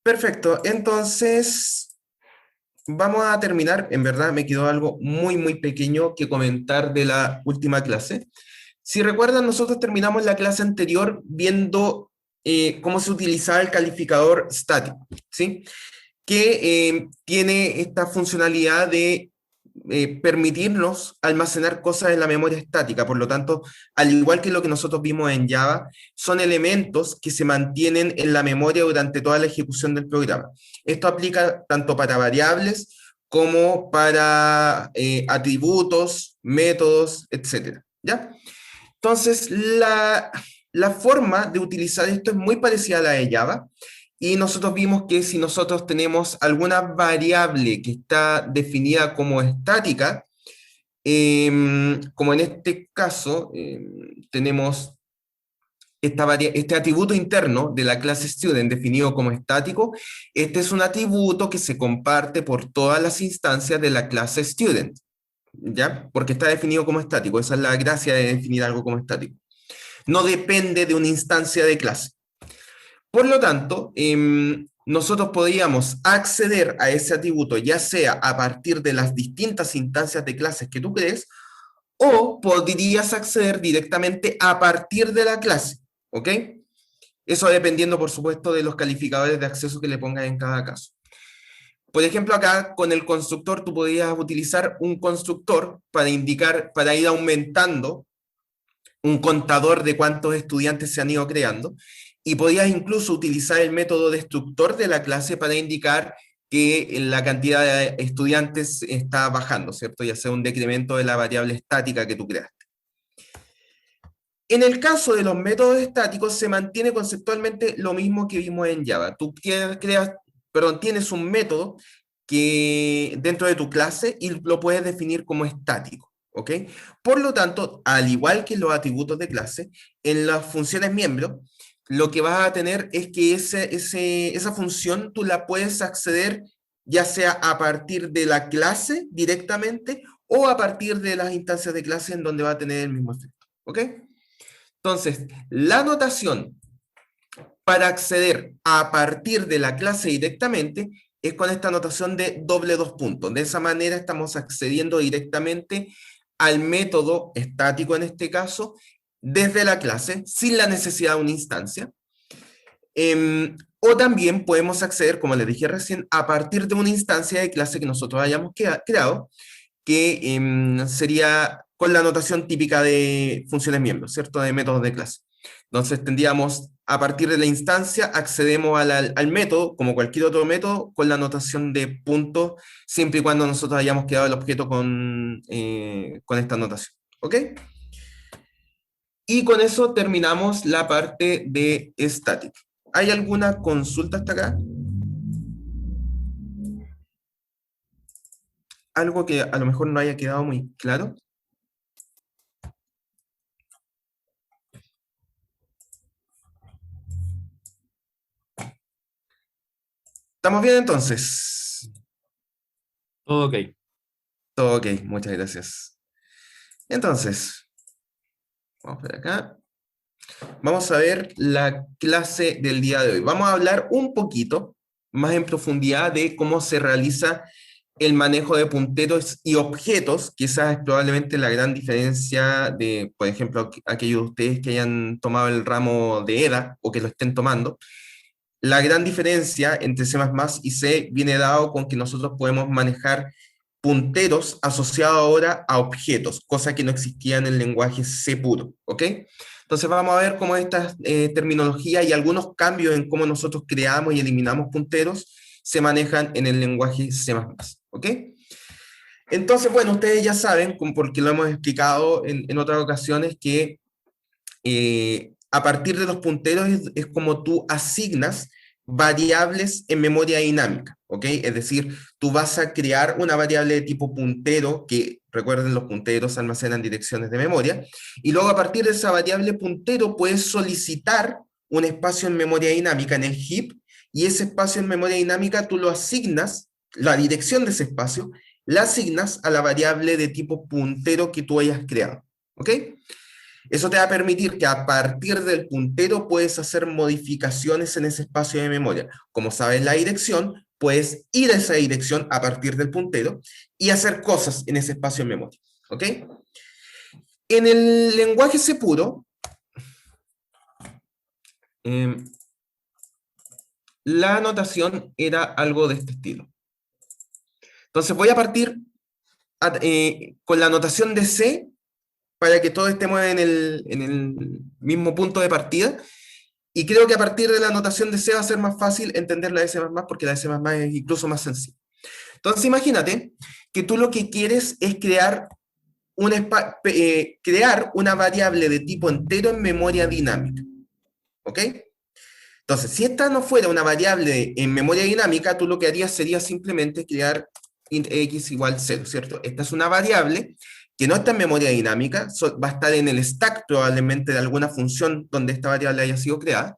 Perfecto, entonces vamos a terminar. En verdad me quedó algo muy, muy pequeño que comentar de la última clase. Si recuerdan, nosotros terminamos la clase anterior viendo cómo se utilizaba el calificador estático, ¿sí? Que tiene esta funcionalidad de permitirnos almacenar cosas en la memoria estática. Por lo tanto, al igual que lo que nosotros vimos en Java, son elementos que se mantienen en la memoria durante toda la ejecución del programa. Esto aplica tanto para variables como para atributos, métodos, etcétera, ¿ya? Entonces, la forma de utilizar esto es muy parecida a la de Java, y nosotros vimos que si nosotros tenemos alguna variable que está definida como estática, como en este caso, tenemos este atributo interno de la clase student definido como estático. Este es un atributo que se comparte por todas las instancias de la clase student, ¿ya? Porque está definido como estático. Esa es la gracia de definir algo como estático. No depende de una instancia de clase. Por lo tanto, nosotros podríamos acceder a ese atributo, ya sea a partir de las distintas instancias de clases que tú crees, o podrías acceder directamente a partir de la clase, ¿ok? Eso dependiendo, por supuesto, de los calificadores de acceso que le pongas en cada caso. Por ejemplo, acá con el constructor tú podrías utilizar un constructor para indicar, para ir aumentando un contador de cuántos estudiantes se han ido creando, y podías incluso utilizar el método destructor de la clase para indicar que la cantidad de estudiantes está bajando, ¿cierto? Ya sea un decremento de la variable estática que tú creaste. En el caso de los métodos estáticos se mantiene conceptualmente lo mismo que vimos en Java. Tú tienes un método que dentro de tu clase y lo puedes definir como estático, ¿ok? Por lo tanto, al igual que los atributos de clase, en las funciones miembro, lo que vas a tener es que esa función tú la puedes acceder ya sea a partir de la clase directamente o a partir de las instancias de clase en donde va a tener el mismo efecto, ¿ok? Entonces, la notación para acceder a partir de la clase directamente es con esta notación de doble dos puntos. De esa manera estamos accediendo directamente al método estático en este caso, desde la clase, sin la necesidad de una instancia. O también podemos acceder, como les dije recién, a partir de una instancia de clase que nosotros hayamos creado, que sería con la notación típica de funciones miembros, ¿cierto? De métodos de clase. Entonces tendríamos, a partir de la instancia, accedemos al método, como cualquier otro método, con la notación de puntos, siempre y cuando nosotros hayamos creado el objeto con esta notación. ¿Ok? Y con eso terminamos la parte de static. ¿Hay alguna consulta hasta acá? ¿Algo que a lo mejor no haya quedado muy claro? ¿Estamos bien entonces? Todo ok. Todo ok, muchas gracias. Entonces, vamos por acá. Vamos a ver la clase del día de hoy. Vamos a hablar un poquito más en profundidad de cómo se realiza el manejo de punteros y objetos, que esa es probablemente la gran diferencia de, por ejemplo, aquellos de ustedes que hayan tomado el ramo de EDA o que lo estén tomando. La gran diferencia entre C++ y C viene dado con que nosotros podemos manejar punteros asociados ahora a objetos, cosa que no existía en el lenguaje C puro, ¿ok? Entonces vamos a ver cómo esta terminología y algunos cambios en cómo nosotros creamos y eliminamos punteros se manejan en el lenguaje C++, ¿ok? Entonces, bueno, ustedes ya saben, porque lo hemos explicado en otras ocasiones, que a partir de los punteros es como tú asignas variables en memoria dinámica, ¿ok? Es decir, tú vas a crear una variable de tipo puntero, que recuerden, los punteros almacenan direcciones de memoria, y luego a partir de esa variable puntero puedes solicitar un espacio en memoria dinámica en el heap, y ese espacio en memoria dinámica tú lo asignas, la dirección de ese espacio, la asignas a la variable de tipo puntero que tú hayas creado, ¿ok? Eso te va a permitir que a partir del puntero puedes hacer modificaciones en ese espacio de memoria. Como sabes la dirección, puedes ir a esa dirección a partir del puntero y hacer cosas en ese espacio de memoria. ¿Ok? En el lenguaje C puro, la notación era algo de este estilo. Entonces voy a partir con la notación de C para que todos estemos en el mismo punto de partida. Y creo que a partir de la notación de C va a ser más fácil entender la de C++, porque la de C++ es incluso más sencilla. Entonces imagínate que tú lo que quieres es crear una variable de tipo entero en memoria dinámica. ¿Ok? Entonces, si esta no fuera una variable en memoria dinámica, tú lo que harías sería simplemente crear int x igual 0, ¿cierto? Esta es una variable que no está en memoria dinámica, va a estar en el stack probablemente de alguna función donde esta variable haya sido creada,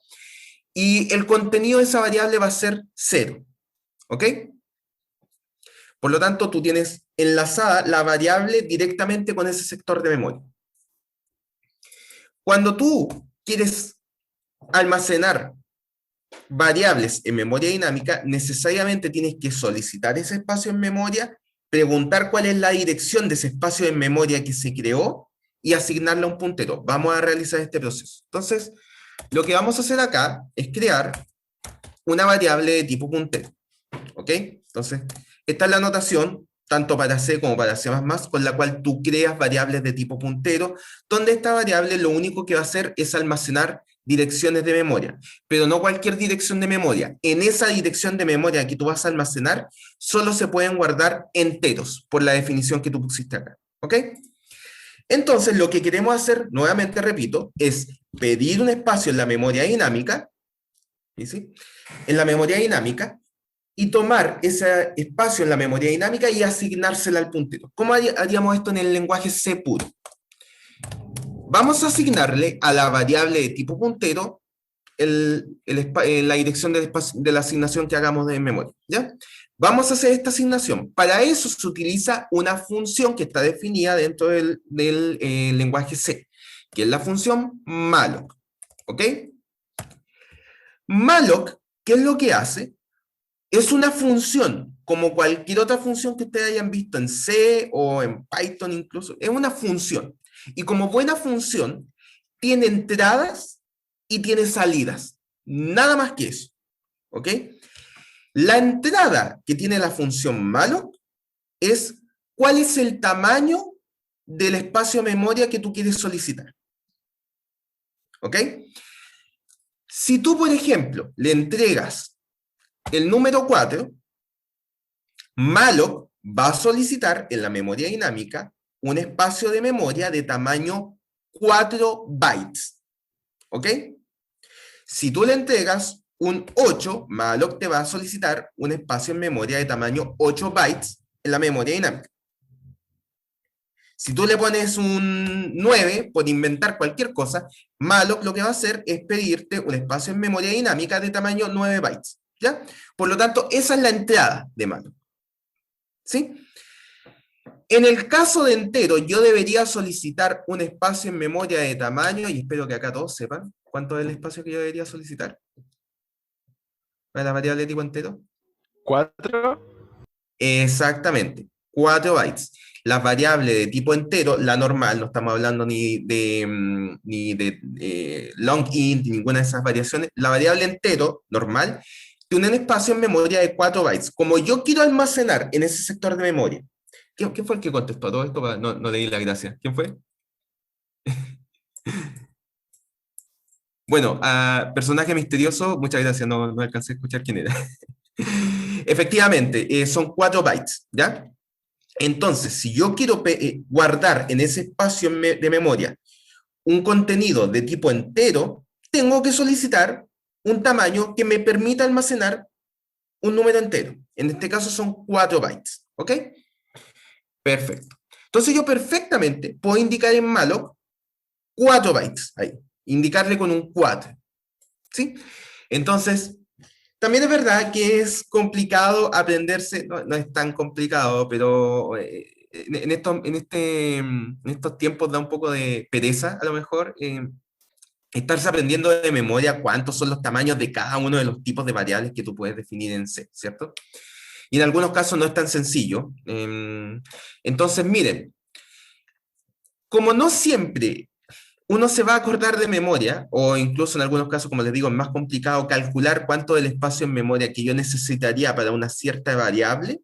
y el contenido de esa variable va a ser 0, ¿ok? Por lo tanto, tú tienes enlazada la variable directamente con ese sector de memoria. Cuando tú quieres almacenar variables en memoria dinámica, necesariamente tienes que solicitar ese espacio en memoria, preguntar cuál es la dirección de ese espacio en memoria que se creó y asignarle un puntero. Vamos a realizar este proceso. Entonces, lo que vamos a hacer acá es crear una variable de tipo puntero. ¿Ok? Entonces, esta es la notación, tanto para C como para C++, con la cual tú creas variables de tipo puntero, donde esta variable lo único que va a hacer es almacenar direcciones de memoria, pero no cualquier dirección de memoria. En esa dirección de memoria que tú vas a almacenar, solo se pueden guardar enteros, por la definición que tú pusiste acá. ¿Ok? Entonces, lo que queremos hacer, nuevamente repito, es pedir un espacio en la memoria dinámica, ¿sí? En la memoria dinámica, y tomar ese espacio en la memoria dinámica y asignársela al puntero. ¿Cómo haríamos esto en el lenguaje C puro? Vamos a asignarle a la variable de tipo puntero la dirección de la asignación que hagamos de memoria, ¿ya? Vamos a hacer esta asignación. Para eso se utiliza una función que está definida dentro del lenguaje C, que es la función malloc, ¿ok? Malloc, ¿qué es lo que hace? Es una función, como cualquier otra función que ustedes hayan visto en C o en Python incluso, es una función. Y como buena función, tiene entradas y tiene salidas. Nada más que eso. ¿Ok? La entrada que tiene la función malloc es cuál es el tamaño del espacio de memoria que tú quieres solicitar. ¿Ok? Si tú, por ejemplo, le entregas el número 4, malloc va a solicitar en la memoria dinámica un espacio de memoria de tamaño 4 bytes. ¿Ok? Si tú le entregas un 8, malloc te va a solicitar un espacio en memoria de tamaño 8 bytes en la memoria dinámica. Si tú le pones un 9, por inventar cualquier cosa, malloc lo que va a hacer es pedirte un espacio en memoria dinámica de tamaño 9 bytes. ¿Ya? Por lo tanto, esa es la entrada de malloc. ¿Sí? En el caso de entero, yo debería solicitar un espacio en memoria de tamaño, y espero que acá todos sepan cuánto es el espacio que yo debería solicitar para la variable de tipo entero. 4. Exactamente, 4 bytes. La variable de tipo entero, la normal, no estamos hablando ni de long int, ni ninguna de esas variaciones, la variable entero, normal, tiene un espacio en memoria de 4 bytes. Como yo quiero almacenar en ese sector de memoria, ¿quién fue el que contestó a todo esto? No leí la gracia. ¿Quién fue? Bueno, personaje misterioso, muchas gracias, no alcancé a escuchar quién era. Efectivamente, son 4 bytes, ¿ya? Entonces, si yo quiero guardar en ese espacio de memoria un contenido de tipo entero, tengo que solicitar un tamaño que me permita almacenar un número entero. En este caso son 4 bytes, ¿ok? Perfecto. Entonces yo perfectamente puedo indicar en malloc 4 bytes ahí, indicarle con un 4, ¿sí? Entonces, también es verdad que es complicado aprenderse, no es tan complicado, pero en estos tiempos da un poco de pereza, a lo mejor, estarse aprendiendo de memoria cuántos son los tamaños de cada uno de los tipos de variables que tú puedes definir en C, ¿cierto? Y en algunos casos no es tan sencillo. Entonces, miren, como no siempre uno se va a acordar de memoria, o incluso en algunos casos, como les digo, es más complicado calcular cuánto del espacio en memoria que yo necesitaría para una cierta variable,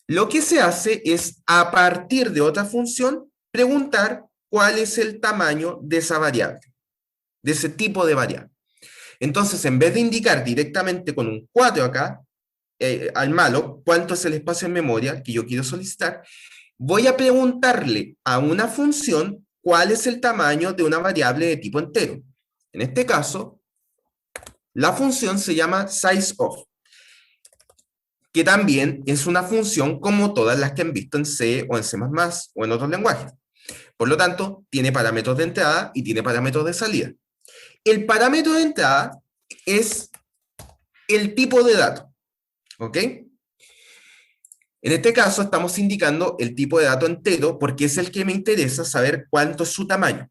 lo que se hace es, a partir de otra función, preguntar cuál es el tamaño de esa variable, de ese tipo de variable. Entonces, en vez de indicar directamente con un 4 acá, al malo, cuánto es el espacio en memoria que yo quiero solicitar, voy a preguntarle a una función cuál es el tamaño de una variable de tipo entero. En este caso, la función se llama sizeOf, que también es una función como todas las que han visto en C o en C++ o en otros lenguajes. Por lo tanto, tiene parámetros de entrada y tiene parámetros de salida. El parámetro de entrada es el tipo de dato, ¿ok? En este caso estamos indicando el tipo de dato entero porque es el que me interesa saber cuánto es su tamaño.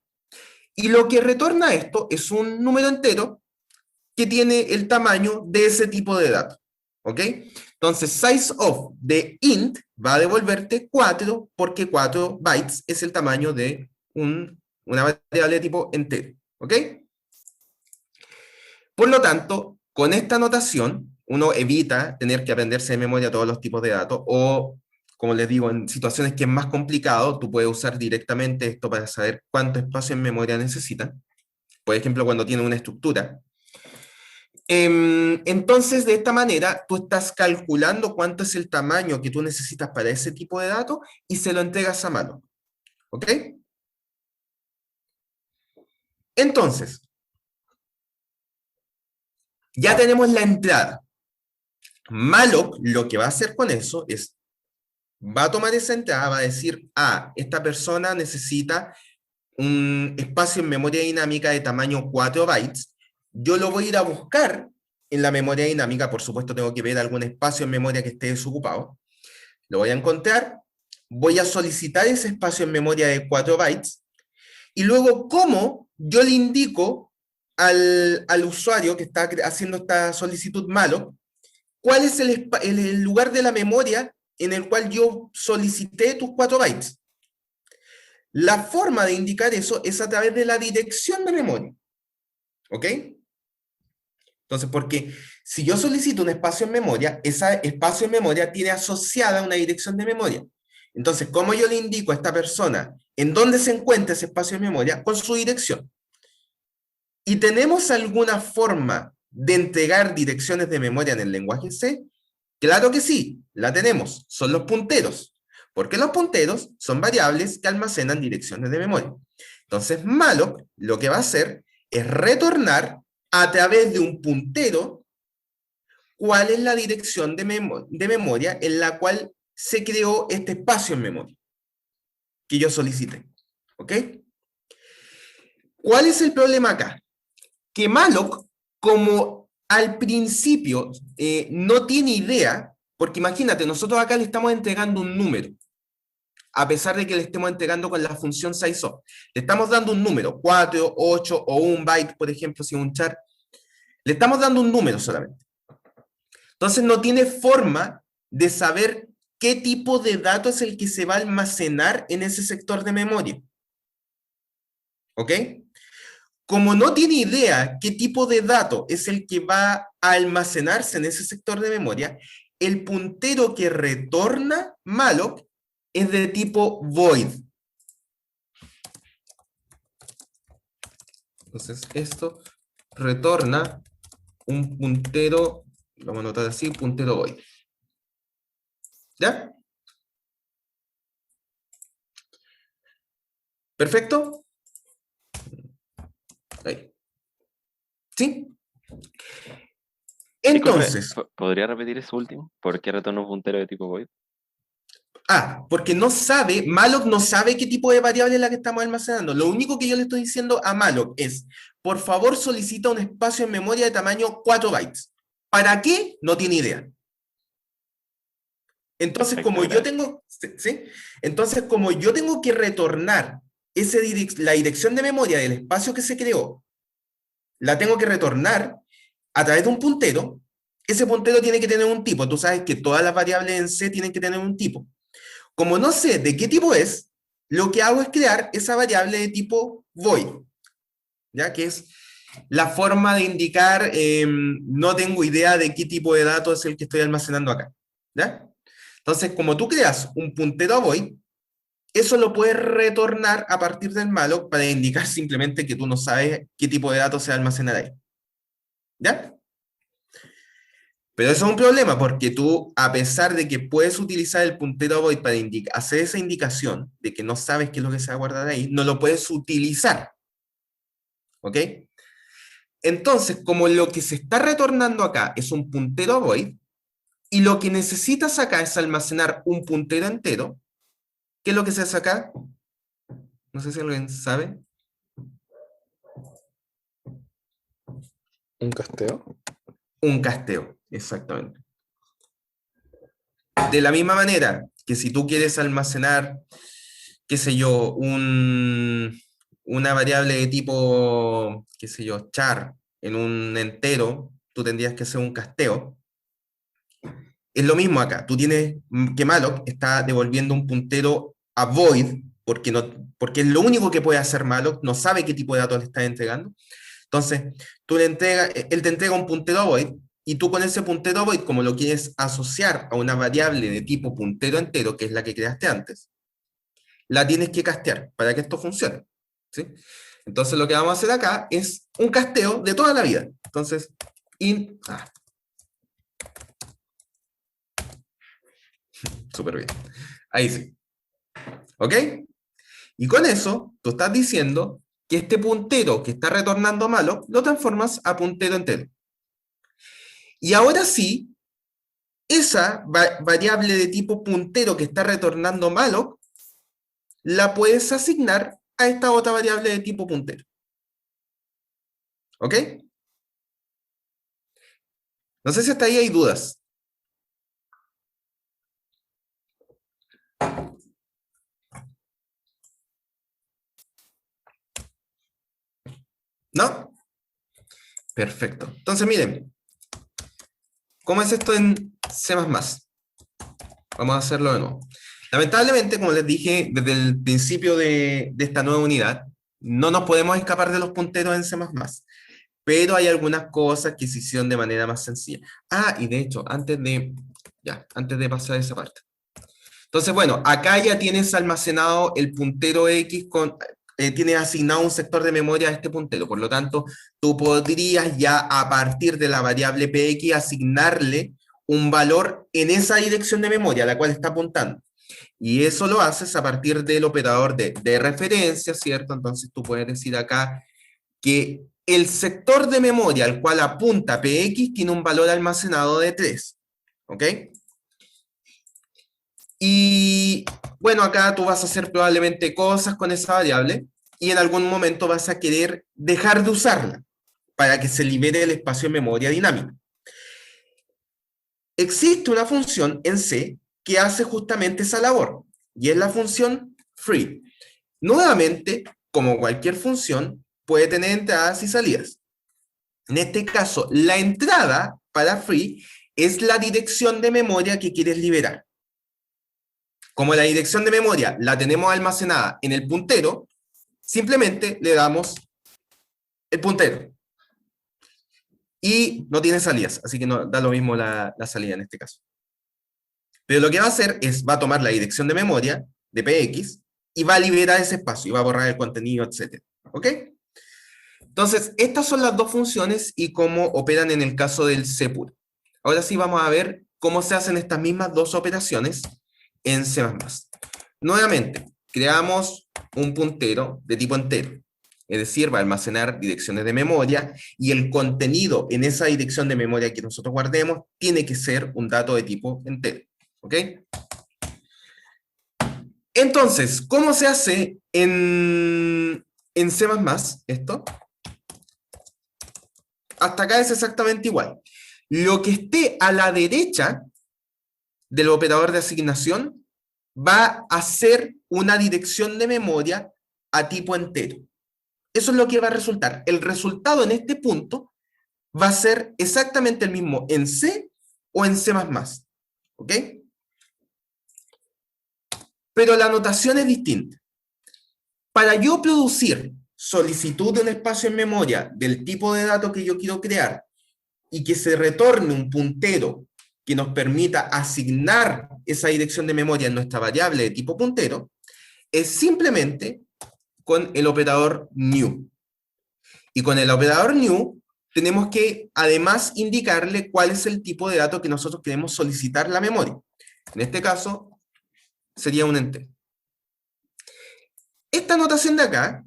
Y lo que retorna esto es un número entero que tiene el tamaño de ese tipo de dato, ¿ok? Entonces, sizeOf de int va a devolverte 4 porque 4 bytes es el tamaño de una variable de tipo entero, ¿ok? Por lo tanto, con esta notación, uno evita tener que aprenderse de memoria todos los tipos de datos o, como les digo, en situaciones que es más complicado, tú puedes usar directamente esto para saber cuánto espacio en memoria necesitan. Por ejemplo, cuando tiene una estructura. Entonces, de esta manera, tú estás calculando cuánto es el tamaño que tú necesitas para ese tipo de datos y se lo entregas a mano. ¿Ok? Entonces, ya tenemos la entrada. Malloc lo que va a hacer con eso es, va a tomar esa entrada, va a decir, esta persona necesita un espacio en memoria dinámica de tamaño 4 bytes, yo lo voy a ir a buscar en la memoria dinámica, por supuesto tengo que ver algún espacio en memoria que esté desocupado, lo voy a encontrar, voy a solicitar ese espacio en memoria de 4 bytes, y luego cómo yo le indico al usuario que está haciendo esta solicitud malo, cuál es el lugar de la memoria en el cual yo solicité tus 4 bytes. La forma de indicar eso es a través de la dirección de memoria. ¿Ok? Entonces, porque si yo solicito un espacio en memoria, ese espacio en memoria tiene asociada una dirección de memoria. Entonces, ¿cómo yo le indico a esta persona en dónde se encuentra ese espacio en memoria? Con su dirección. ¿Y tenemos alguna forma de entregar direcciones de memoria en el lenguaje C? Claro que sí, la tenemos. Son los punteros. Porque los punteros son variables que almacenan direcciones de memoria. Entonces, malloc lo que va a hacer es retornar a través de un puntero cuál es la dirección de memoria en la cual se creó este espacio en memoria que yo solicité. ¿Ok? ¿Cuál es el problema acá? Que malloc, como al principio no tiene idea, porque imagínate, nosotros acá le estamos entregando un número, a pesar de que le estemos entregando con la función sizeOf. Le estamos dando un número, 4, 8 o un byte, por ejemplo, si es un char. Le estamos dando un número solamente. Entonces no tiene forma de saber qué tipo de dato es el que se va a almacenar en ese sector de memoria. ¿Ok? Como no tiene idea qué tipo de dato es el que va a almacenarse en ese sector de memoria, el puntero que retorna malloc es de tipo void. Entonces esto retorna un puntero, vamos a anotar así, puntero void. ¿Ya? ¿Perfecto? Ahí. ¿Sí? Disculpe, Entonces, ¿podría repetir eso último? ¿Por qué retorna un puntero de tipo void? porque no sabe, malloc no sabe qué tipo de variable es la que estamos almacenando. Lo único que yo le estoy diciendo a malloc es, por favor solicita un espacio en memoria de tamaño 4 bytes. ¿Para qué? No tiene idea. Entonces, como yo Espectacular. tengo, ¿sí? Entonces, como yo tengo que retornar la dirección de memoria del espacio que se creó, la tengo que retornar a través de un puntero. Ese puntero tiene que tener un tipo. Tú sabes que todas las variables en C tienen que tener un tipo. Como no sé de qué tipo es, lo que hago es crear esa variable de tipo void, ¿ya? Que es la forma de indicar, no tengo idea de qué tipo de datos es el que estoy almacenando acá, ¿ya? Entonces, como tú creas un puntero a void, eso lo puedes retornar a partir del malloc para indicar simplemente que tú no sabes qué tipo de datos se va a almacenar ahí, ¿ya? Pero eso es un problema porque tú, a pesar de que puedes utilizar el puntero a void para hacer esa indicación de que no sabes qué es lo que se va a guardar ahí, no lo puedes utilizar, ¿ok? Entonces, como lo que se está retornando acá es un puntero a void, y lo que necesitas acá es almacenar un puntero entero, ¿qué es lo que se hace acá? No sé si alguien sabe. ¿Un casteo? Un casteo, exactamente. De la misma manera que si tú quieres almacenar, qué sé yo, una variable de tipo, qué sé yo, char en un entero, tú tendrías que hacer un casteo. Es lo mismo acá. Tú tienes que malloc está devolviendo un puntero a void porque, no, porque es lo único que puede hacer malloc, no sabe qué tipo de datos le estás entregando. Entonces, él te entrega un puntero a void y tú con ese puntero a void, como lo quieres asociar a una variable de tipo puntero entero, que es la que creaste antes, la tienes que castear para que esto funcione, ¿sí? Entonces, lo que vamos a hacer acá es un casteo de toda la vida. Entonces, súper bien. Ahí sí. ¿Ok? Y con eso, tú estás diciendo que este puntero que está retornando malloc lo transformas a puntero entero. Y ahora sí, esa variable de tipo puntero que está retornando malloc, la puedes asignar a esta otra variable de tipo puntero. ¿Ok? No sé si hasta ahí hay dudas. ¿No? Perfecto. Entonces, miren, ¿cómo es esto en C++? Vamos a hacerlo de nuevo. Lamentablemente, como les dije desde el principio de esta nueva unidad, no nos podemos escapar de los punteros en C++, pero hay algunas cosas que se hicieron de manera más sencilla. Ah, y de hecho, antes de pasar a esa parte. Entonces, bueno, acá ya tienes almacenado el puntero X tienes asignado un sector de memoria a este puntero, por lo tanto, tú podrías ya a partir de la variable PX asignarle un valor en esa dirección de memoria a la cual está apuntando. Y eso lo haces a partir del operador de referencia, ¿cierto? Entonces tú puedes decir acá que el sector de memoria al cual apunta PX tiene un valor almacenado de 3, ¿ok? Y bueno, acá tú vas a hacer probablemente cosas con esa variable y en algún momento vas a querer dejar de usarla para que se libere el espacio en memoria dinámica. Existe una función en C que hace justamente esa labor y es la función free. Nuevamente, como cualquier función, puede tener entradas y salidas. En este caso, la entrada para free es la dirección de memoria que quieres liberar. Como la dirección de memoria la tenemos almacenada en el puntero, simplemente le damos el puntero. Y no tiene salidas, así que no da lo mismo la salida en este caso. Pero lo que va a hacer es, va a tomar la dirección de memoria de PX y va a liberar ese espacio y va a borrar el contenido, etc. ¿Ok? Entonces, estas son las dos funciones y cómo operan en el caso del C puro. Ahora sí vamos a ver cómo se hacen estas mismas dos operaciones en C++. Nuevamente, creamos un puntero de tipo entero, es decir, va a almacenar direcciones de memoria y el contenido en esa dirección de memoria que nosotros guardemos tiene que ser un dato de tipo entero. ¿Ok? Entonces, ¿cómo se hace en C++ esto? Hasta acá es exactamente igual. Lo que esté a la derecha del operador de asignación va a ser una dirección de memoria a tipo entero. Eso es lo que va a resultar. El resultado en este punto va a ser exactamente el mismo en C o en C++. ¿Ok? Pero la notación es distinta. Para yo producir solicitud de un espacio en memoria del tipo de datos que yo quiero crear y que se retorne un puntero que nos permita asignar esa dirección de memoria en nuestra variable de tipo puntero, es simplemente con el operador new. Y con el operador new tenemos que además indicarle cuál es el tipo de dato que nosotros queremos solicitar la memoria. En este caso sería un entero. Esta notación de acá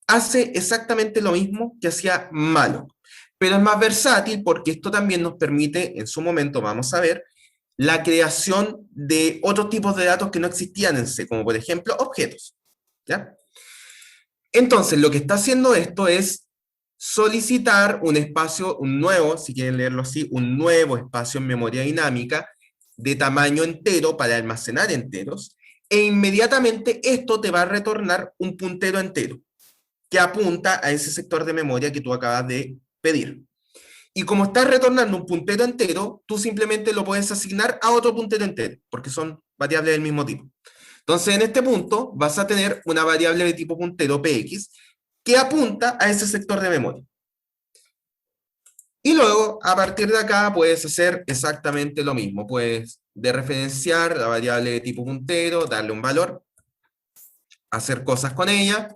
hace exactamente lo mismo que hacía malloc, pero es más versátil porque esto también nos permite, en su momento vamos a ver, la creación de otros tipos de datos que no existían en C, como por ejemplo objetos. ¿Ya? Entonces, lo que está haciendo esto es solicitar un espacio, un nuevo, si quieren leerlo así, un nuevo espacio en memoria dinámica de tamaño entero para almacenar enteros, e inmediatamente esto te va a retornar un puntero entero que apunta a ese sector de memoria que tú acabas de pedir. Y como estás retornando un puntero entero, tú simplemente lo puedes asignar a otro puntero entero, porque son variables del mismo tipo. Entonces, en este punto, vas a tener una variable de tipo puntero px que apunta a ese sector de memoria. Y luego, a partir de acá, puedes hacer exactamente lo mismo. Puedes dereferenciar la variable de tipo puntero, darle un valor, hacer cosas con ella.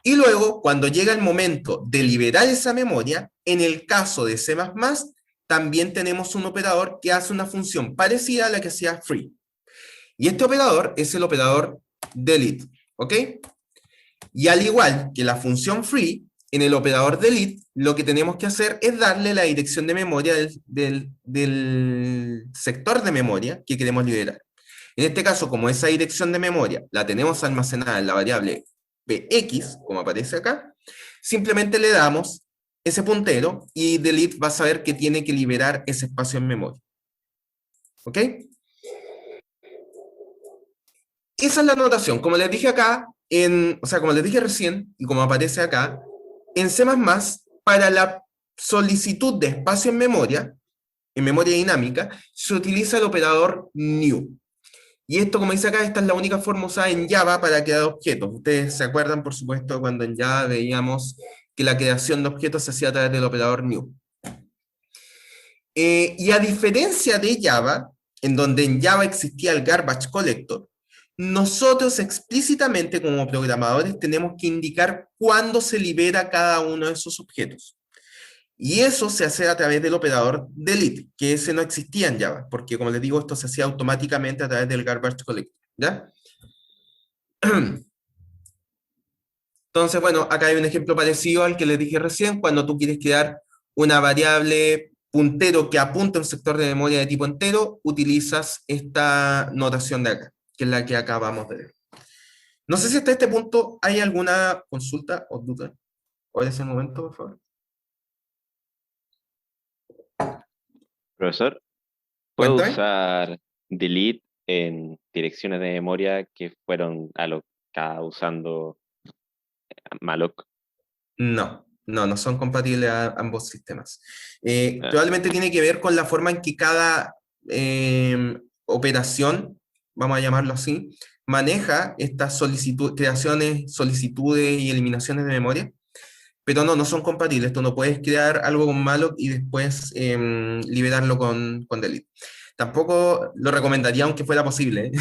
Y luego, cuando llega el momento de liberar esa memoria, en el caso de C++, también tenemos un operador que hace una función parecida a la que hacía free. Y este operador es el operador delete, ¿ok? Y al igual que la función free, en el operador delete, lo que tenemos que hacer es darle la dirección de memoria del sector de memoria que queremos liberar. En este caso, como esa dirección de memoria la tenemos almacenada en la variable px, como aparece acá, simplemente le damos ese puntero y delete va a saber que tiene que liberar ese espacio en memoria. ¿Ok? Esa es la notación. Como les dije acá, o sea, como les dije recién, y como aparece acá, en C++, para la solicitud de espacio en memoria dinámica, se utiliza el operador new. Y esto, como dice acá, esta es la única forma usada en Java para crear objetos. Ustedes se acuerdan, por supuesto, cuando en Java veíamos que la creación de objetos se hacía a través del operador new. Y a diferencia de Java, en donde en Java existía el garbage collector, nosotros explícitamente como programadores tenemos que indicar cuándo se libera cada uno de esos objetos. Y eso se hace a través del operador delete, que ese no existía en Java, porque como les digo, esto se hacía automáticamente a través del garbage collector. ¿Ya? Entonces, bueno, acá hay un ejemplo parecido al que les dije recién, cuando tú quieres crear una variable puntero que apunta a un sector de memoria de tipo entero, utilizas esta notación de acá, que es la que acabamos de ver. No sé si hasta este punto hay alguna consulta o duda. ¿Cuál es el momento, por favor? Profesor, ¿puedo Cuéntame. usar delete en direcciones de memoria que fueron alocadas usando malloc? No son compatibles ambos sistemas. Ah, Probablemente tiene que ver con la forma en que cada operación, vamos a llamarlo así, maneja estas creaciones, solicitudes y eliminaciones de memoria, pero no son compatibles. Tú no puedes crear algo con malloc y después liberarlo con delete. Tampoco lo recomendaría aunque fuera posible, ¿eh?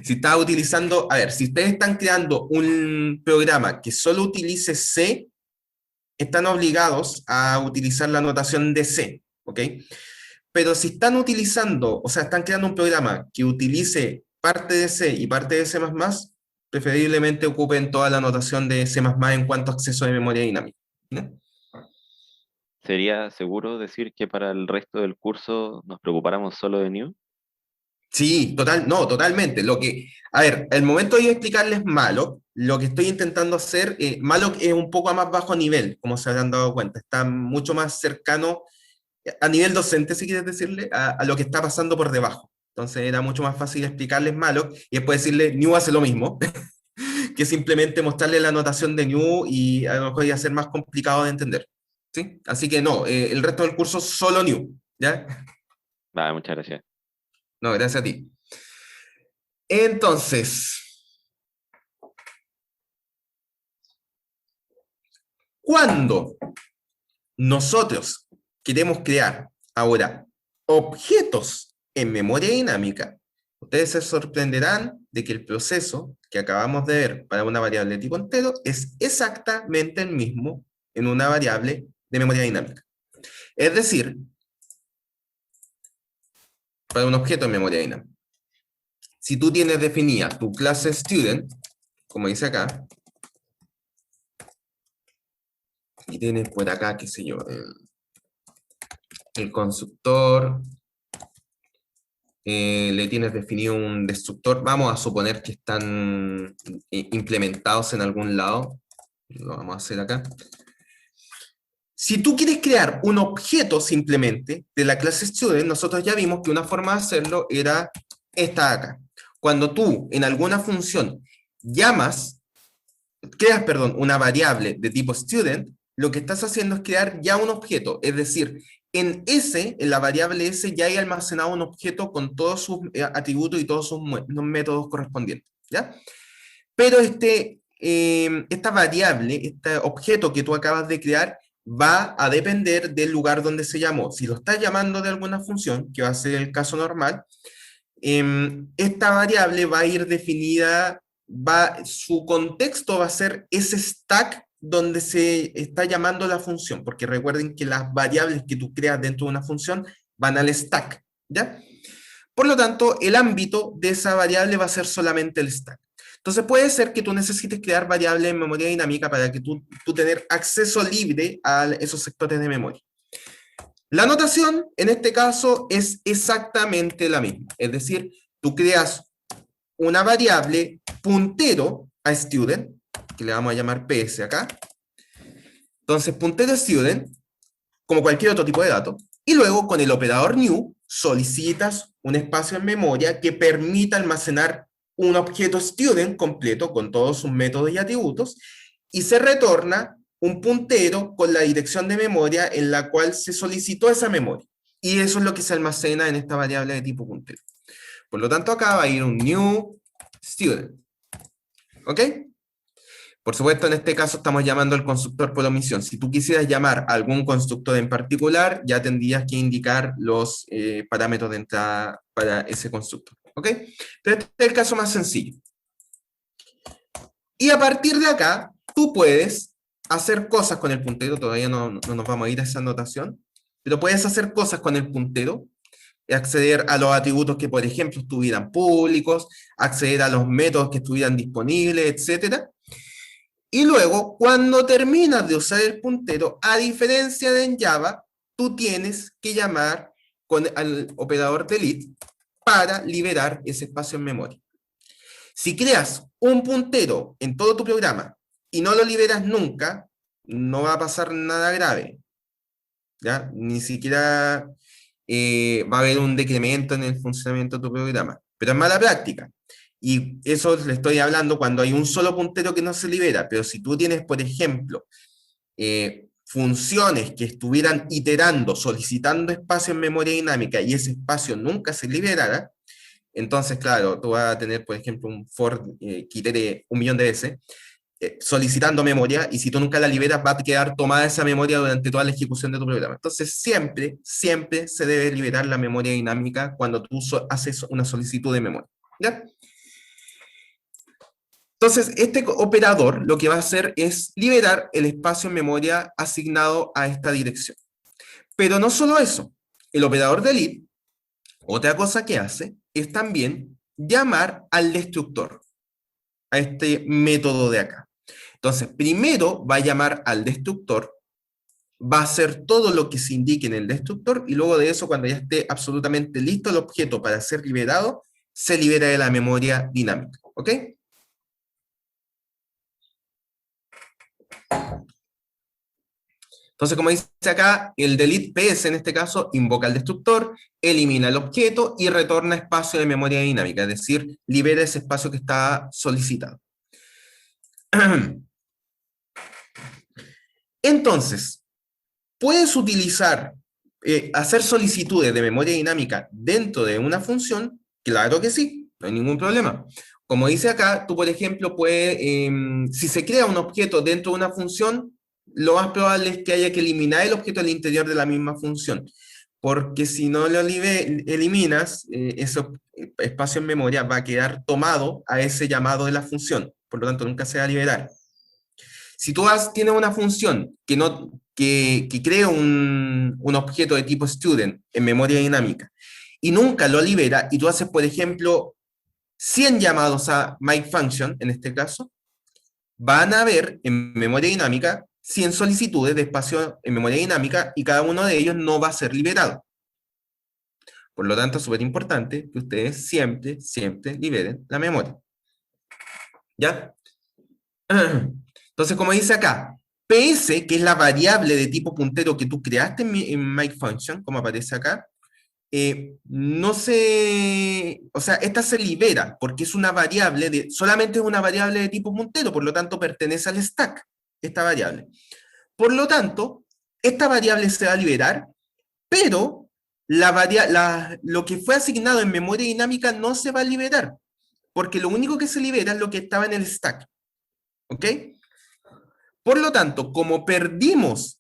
Si está utilizando, a ver, si ustedes están creando un programa que solo utilice C, están obligados a utilizar la notación de C, ¿ok? Pero si están utilizando, o sea, están creando un programa que utilice parte de C y parte de C++, preferiblemente ocupen toda la notación de C++ en cuanto a acceso de memoria dinámica, ¿no? ¿Sería seguro decir que para el resto del curso nos preocupáramos solo de new? Sí, totalmente. A ver, el momento de yo explicarles malloc, lo que estoy intentando hacer, malloc es un poco a más bajo nivel, como se habrán dado cuenta, está mucho más cercano a nivel docente, si quieres decirle, a lo que está pasando por debajo. Entonces era mucho más fácil explicarles malo y después decirle, new hace lo mismo, que simplemente mostrarle la notación de new y a lo mejor iba a ser más complicado de entender. ¿Sí? Así que no, el resto del curso solo new, ¿ya? Vale, muchas gracias. No, gracias a ti. Entonces, cuando nosotros queremos crear ahora objetos en memoria dinámica, ustedes se sorprenderán de que el proceso que acabamos de ver para una variable de tipo entero es exactamente el mismo en una variable de memoria dinámica. Es decir, para un objeto en memoria dinámica, si tú tienes definida tu clase student, como dice acá, y tienes por acá, qué sé yo, el constructor, le tienes definido un destructor, vamos a suponer que están implementados en algún lado, lo vamos a hacer acá. Si tú quieres crear un objeto simplemente de la clase student, nosotros ya vimos que una forma de hacerlo era esta de acá. Cuando tú en alguna función creas, perdón, una variable de tipo student, lo que estás haciendo es crear ya un objeto, es decir, en la variable S ya hay almacenado un objeto con todos sus atributos y todos sus métodos correspondientes, ¿ya? Pero esta variable, este objeto que tú acabas de crear, va a depender del lugar donde se llamó. Si lo estás llamando de alguna función, que va a ser el caso normal, esta variable va a ir definida, su contexto va a ser ese stack donde se está llamando la función, porque recuerden que las variables que tú creas dentro de una función van al stack, ¿ya? Por lo tanto, el ámbito de esa variable va a ser solamente el stack. Entonces puede ser que tú necesites crear variables en memoria dinámica para que tú tener acceso libre a esos sectores de memoria. La notación, en este caso, es exactamente la misma. Es decir, tú creas una variable puntero a student, que le vamos a llamar PS acá. Entonces, puntero a student, como cualquier otro tipo de dato, y luego con el operador new solicitas un espacio en memoria que permita almacenar un objeto student completo con todos sus métodos y atributos, y se retorna un puntero con la dirección de memoria en la cual se solicitó esa memoria. Y eso es lo que se almacena en esta variable de tipo puntero. Por lo tanto, acá va a ir un new student. ¿Ok? Por supuesto, en este caso estamos llamando al constructor por omisión. Si tú quisieras llamar a algún constructor en particular, ya tendrías que indicar los parámetros de entrada para ese constructor. ¿Ok? Pero este es el caso más sencillo. Y a partir de acá, tú puedes hacer cosas con el puntero. Todavía no nos vamos a ir a esa anotación. Pero puedes hacer cosas con el puntero, acceder a los atributos que, por ejemplo, estuvieran públicos, acceder a los métodos que estuvieran disponibles, etcétera. Y luego, cuando terminas de usar el puntero, a diferencia de en Java, tú tienes que llamar al operador delete para liberar ese espacio en memoria. Si creas un puntero en todo tu programa y no lo liberas nunca, no va a pasar nada grave, ¿ya? Ni siquiera va a haber un decremento en el funcionamiento de tu programa. Pero es mala práctica. Y eso le estoy hablando cuando hay un solo puntero que no se libera. Pero si tú tienes, por ejemplo, funciones que estuvieran iterando, solicitando espacio en memoria dinámica y ese espacio nunca se liberara, entonces, claro, tú vas a tener, por ejemplo, un for que itere 1.000.000 de veces, solicitando memoria, y si tú nunca la liberas, va a quedar tomada esa memoria durante toda la ejecución de tu programa. Entonces, siempre se debe liberar la memoria dinámica cuando tú haces una solicitud de memoria. ¿Ya? Entonces, este operador lo que va a hacer es liberar el espacio en memoria asignado a esta dirección. Pero no solo eso, el operador delete, otra cosa que hace, es también llamar al destructor, a este método de acá. Entonces, primero va a llamar al destructor, va a hacer todo lo que se indique en el destructor, y luego de eso, cuando ya esté absolutamente listo el objeto para ser liberado, se libera de la memoria dinámica. ¿Ok? Entonces, como dice acá, el delete PS en este caso invoca al destructor, elimina el objeto y retorna espacio de memoria dinámica, es decir, libera ese espacio que está solicitado. Entonces, puedes utilizar, hacer solicitudes de memoria dinámica dentro de una función, claro que sí, no hay ningún problema. Como dice acá, tú, por ejemplo, puedes, si se crea un objeto dentro de una función, lo más probable es que haya que eliminar el objeto al interior de la misma función, porque si no lo eliminas, ese espacio en memoria va a quedar tomado a ese llamado de la función, por lo tanto nunca se va a liberar. Si tú tienes una función que, no, que crea un objeto de tipo student en memoria dinámica y nunca lo libera, y tú haces, por ejemplo, 100 llamados a makeFunction, en este caso, van a haber en memoria dinámica 100 solicitudes de espacio en memoria dinámica y cada uno de ellos no va a ser liberado. Por lo tanto, es súper importante que ustedes siempre, siempre liberen la memoria. ¿Ya? Entonces, como dice acá, PS, que es la variable de tipo puntero que tú creaste en makeFunction, como aparece acá, no se, o sea, esta se libera porque es una variable, solamente es una variable de tipo puntero, por lo tanto pertenece al stack, esta variable. Por lo tanto, esta variable se va a liberar, pero lo que fue asignado en memoria dinámica no se va a liberar, porque lo único que se libera es lo que estaba en el stack. ¿Ok? Por lo tanto, como perdimos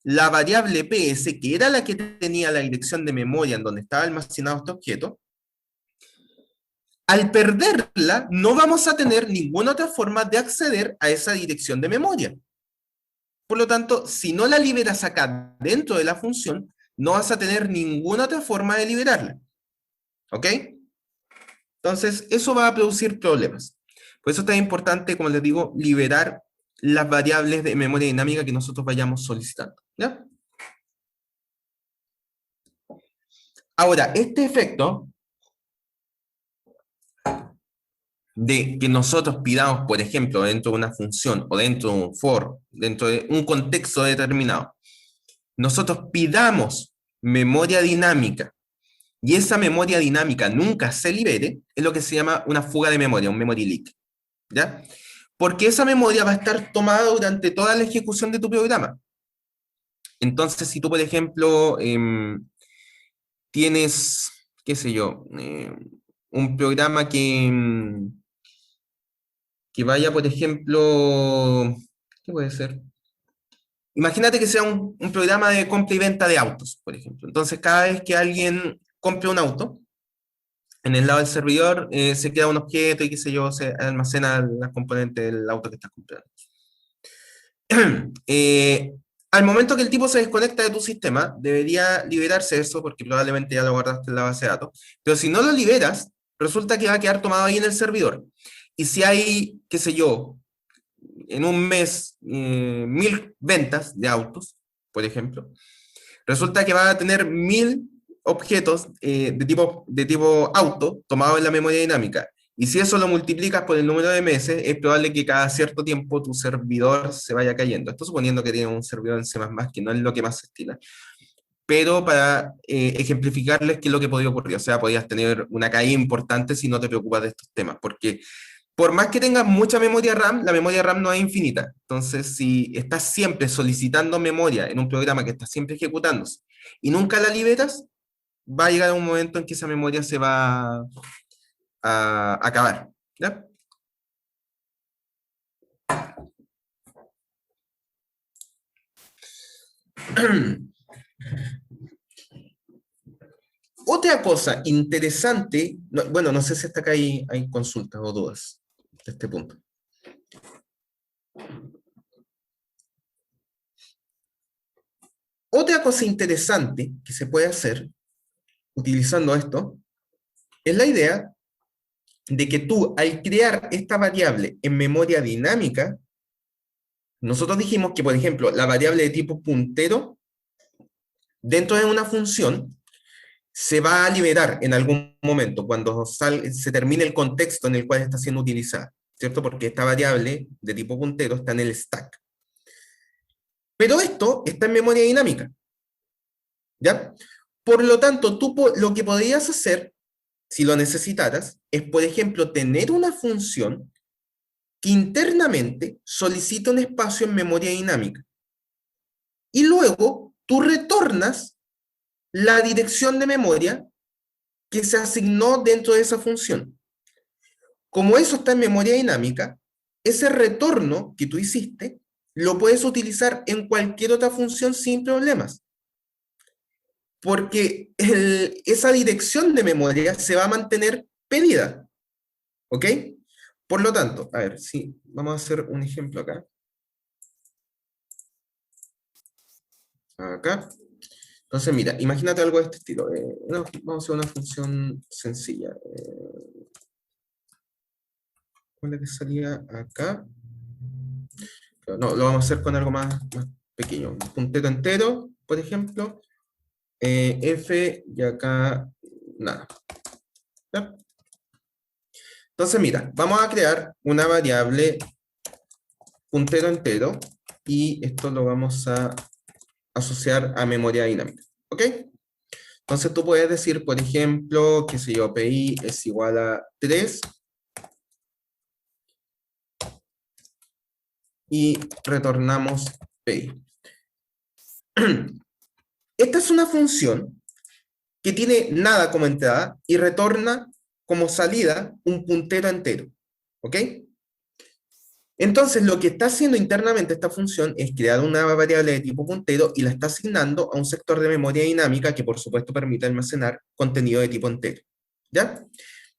la variable PS, que era la que tenía la dirección de memoria en donde estaba almacenado este objeto, al perderla, no vamos a tener ninguna otra forma de acceder a esa dirección de memoria. Por lo tanto, si no la liberas acá dentro de la función, no vas a tener ninguna otra forma de liberarla. ¿Ok? Entonces, eso va a producir problemas. Por eso es tan importante, como les digo, liberar las variables de memoria dinámica que nosotros vayamos solicitando. ¿Ya? Ahora, este efecto de que nosotros pidamos, por ejemplo, dentro de una función o dentro de un for, dentro de un contexto determinado, nosotros pidamos memoria dinámica y esa memoria dinámica nunca se libere, es lo que se llama una fuga de memoria, un memory leak. ¿Ya? Porque esa memoria va a estar tomada durante toda la ejecución de tu programa. Entonces, si tú, por ejemplo, tienes, qué sé yo, un programa que vaya, por ejemplo, ¿qué puede ser? Imagínate que sea un programa de compra y venta de autos, por ejemplo. Entonces, cada vez que alguien compra un auto, en el lado del servidor se crea un objeto y qué sé yo, se almacena las componentes del auto que estás comprando. Al momento que el tipo se desconecta de tu sistema, debería liberarse eso, porque probablemente ya lo guardaste en la base de datos. Pero si no lo liberas, resulta que va a quedar tomado ahí en el servidor. Y si hay, qué sé yo, en un mes 1000 ventas de autos, por ejemplo, resulta que va a tener 1000 objetos de tipo auto tomados en la memoria dinámica. Y si eso lo multiplicas por el número de meses, es probable que cada cierto tiempo tu servidor se vaya cayendo. Esto suponiendo que tienes un servidor en C++, que no es lo que más se estila. Pero para ejemplificarles qué es lo que podría ocurrir. O sea, podrías tener una caída importante si no te preocupas de estos temas. Porque por más que tengas mucha memoria RAM, la memoria RAM no es infinita. Entonces, si estás siempre solicitando memoria en un programa que está siempre ejecutándose y nunca la liberas, va a llegar un momento en que esa memoria se va a acabar. ¿Ya? Otra cosa interesante, bueno, no sé si hasta acá hay consultas o dudas de este punto. Otra cosa interesante que se puede hacer utilizando esto es la idea de que tú, al crear esta variable en memoria dinámica, nosotros dijimos que, por ejemplo, la variable de tipo puntero, dentro de una función, se va a liberar en algún momento, cuando se termine el contexto en el cual está siendo utilizada, ¿cierto? Porque esta variable de tipo puntero está en el stack. Pero esto está en memoria dinámica, ¿ya? Por lo tanto, lo que podrías hacer, si lo necesitaras, es, por ejemplo, tener una función que internamente solicita un espacio en memoria dinámica. Y luego tú retornas la dirección de memoria que se asignó dentro de esa función. Como eso está en memoria dinámica, ese retorno que tú hiciste lo puedes utilizar en cualquier otra función sin problemas, porque esa dirección de memoria se va a mantener pedida, ¿ok? Por lo tanto, a ver, sí, vamos a hacer un ejemplo acá. Acá. Entonces, mira, imagínate algo de este estilo. Vamos a hacer una función sencilla. ¿Cuál es que salía acá? No, lo vamos a hacer con algo más pequeño. Un puntero entero, por ejemplo. F y acá nada. ¿Ya? Entonces, mira, vamos a crear una variable puntero entero y esto lo vamos a asociar a memoria dinámica. ¿Ok? Entonces tú puedes decir, por ejemplo, que si yo, PI es igual a 3 y retornamos PI. Esta es una función que tiene nada como entrada y retorna como salida un puntero entero. ¿Ok? Entonces, lo que está haciendo internamente esta función es crear una variable de tipo puntero y la está asignando a un sector de memoria dinámica que, por supuesto, permite almacenar contenido de tipo entero. ¿Ya?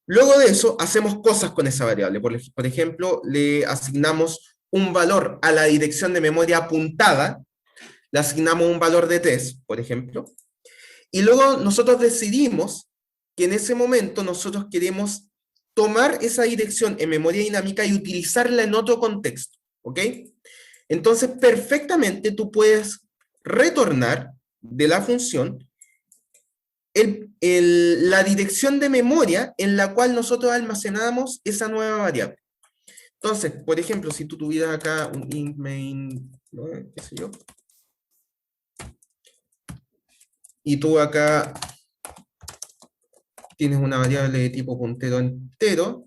Luego de eso, hacemos cosas con esa variable. Por ejemplo, le asignamos un valor a la dirección de memoria apuntada, le asignamos un valor de 3, por ejemplo, y luego nosotros decidimos que en ese momento nosotros queremos tomar esa dirección en memoria dinámica y utilizarla en otro contexto, ¿ok? Entonces, perfectamente tú puedes retornar de la función la dirección de memoria en la cual nosotros almacenamos esa nueva variable. Entonces, por ejemplo, si tú tuvieras acá un int main, ¿no? ¿Qué sé yo? Y tú acá tienes una variable de tipo puntero entero,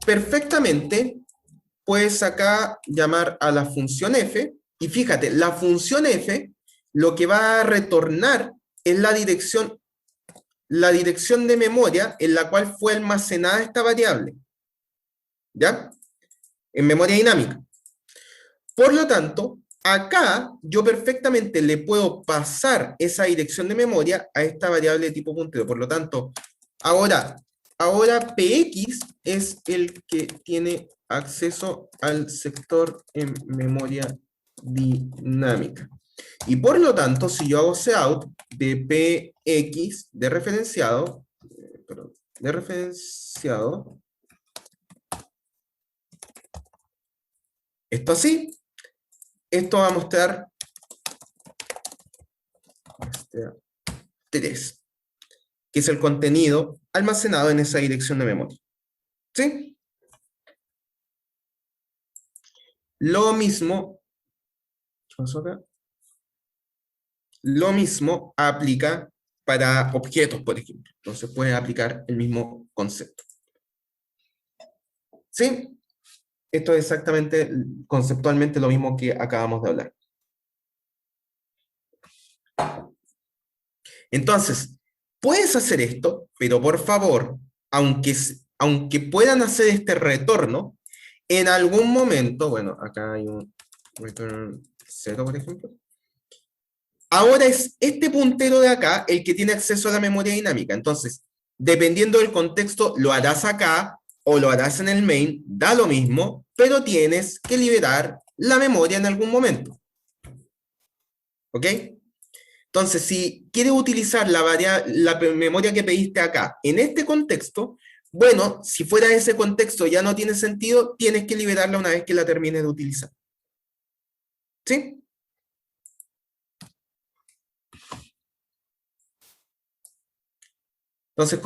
perfectamente puedes acá llamar a la función f, y fíjate, la función f lo que va a retornar es la dirección de memoria en la cual fue almacenada esta variable, ¿ya? En memoria dinámica. Por lo tanto, acá yo perfectamente le puedo pasar esa dirección de memoria a esta variable de tipo puntero. Por lo tanto, ahora px es el que tiene acceso al sector en memoria dinámica. Y por lo tanto, si yo hago cout de px de referenciado, esto así, esto va a mostrar 3, que es el contenido almacenado en esa dirección de memoria. ¿Sí? Lo mismo, ¿qué pasó acá? Lo mismo aplica para objetos, por ejemplo. Entonces puede aplicar el mismo concepto. ¿Sí? Esto es exactamente, conceptualmente, lo mismo que acabamos de hablar. Entonces, puedes hacer esto, pero por favor, aunque puedan hacer este retorno, en algún momento, bueno, acá hay un return 0, por ejemplo. Ahora es este puntero de acá el que tiene acceso a la memoria dinámica. Entonces, dependiendo del contexto, lo harás acá o lo harás en el main, da lo mismo, pero tienes que liberar la memoria en algún momento. ¿Ok? Entonces, si quieres utilizar la memoria que pediste acá en este contexto, bueno, si fuera ese contexto ya no tiene sentido, tienes que liberarla una vez que la termines de utilizar. ¿Sí? Entonces,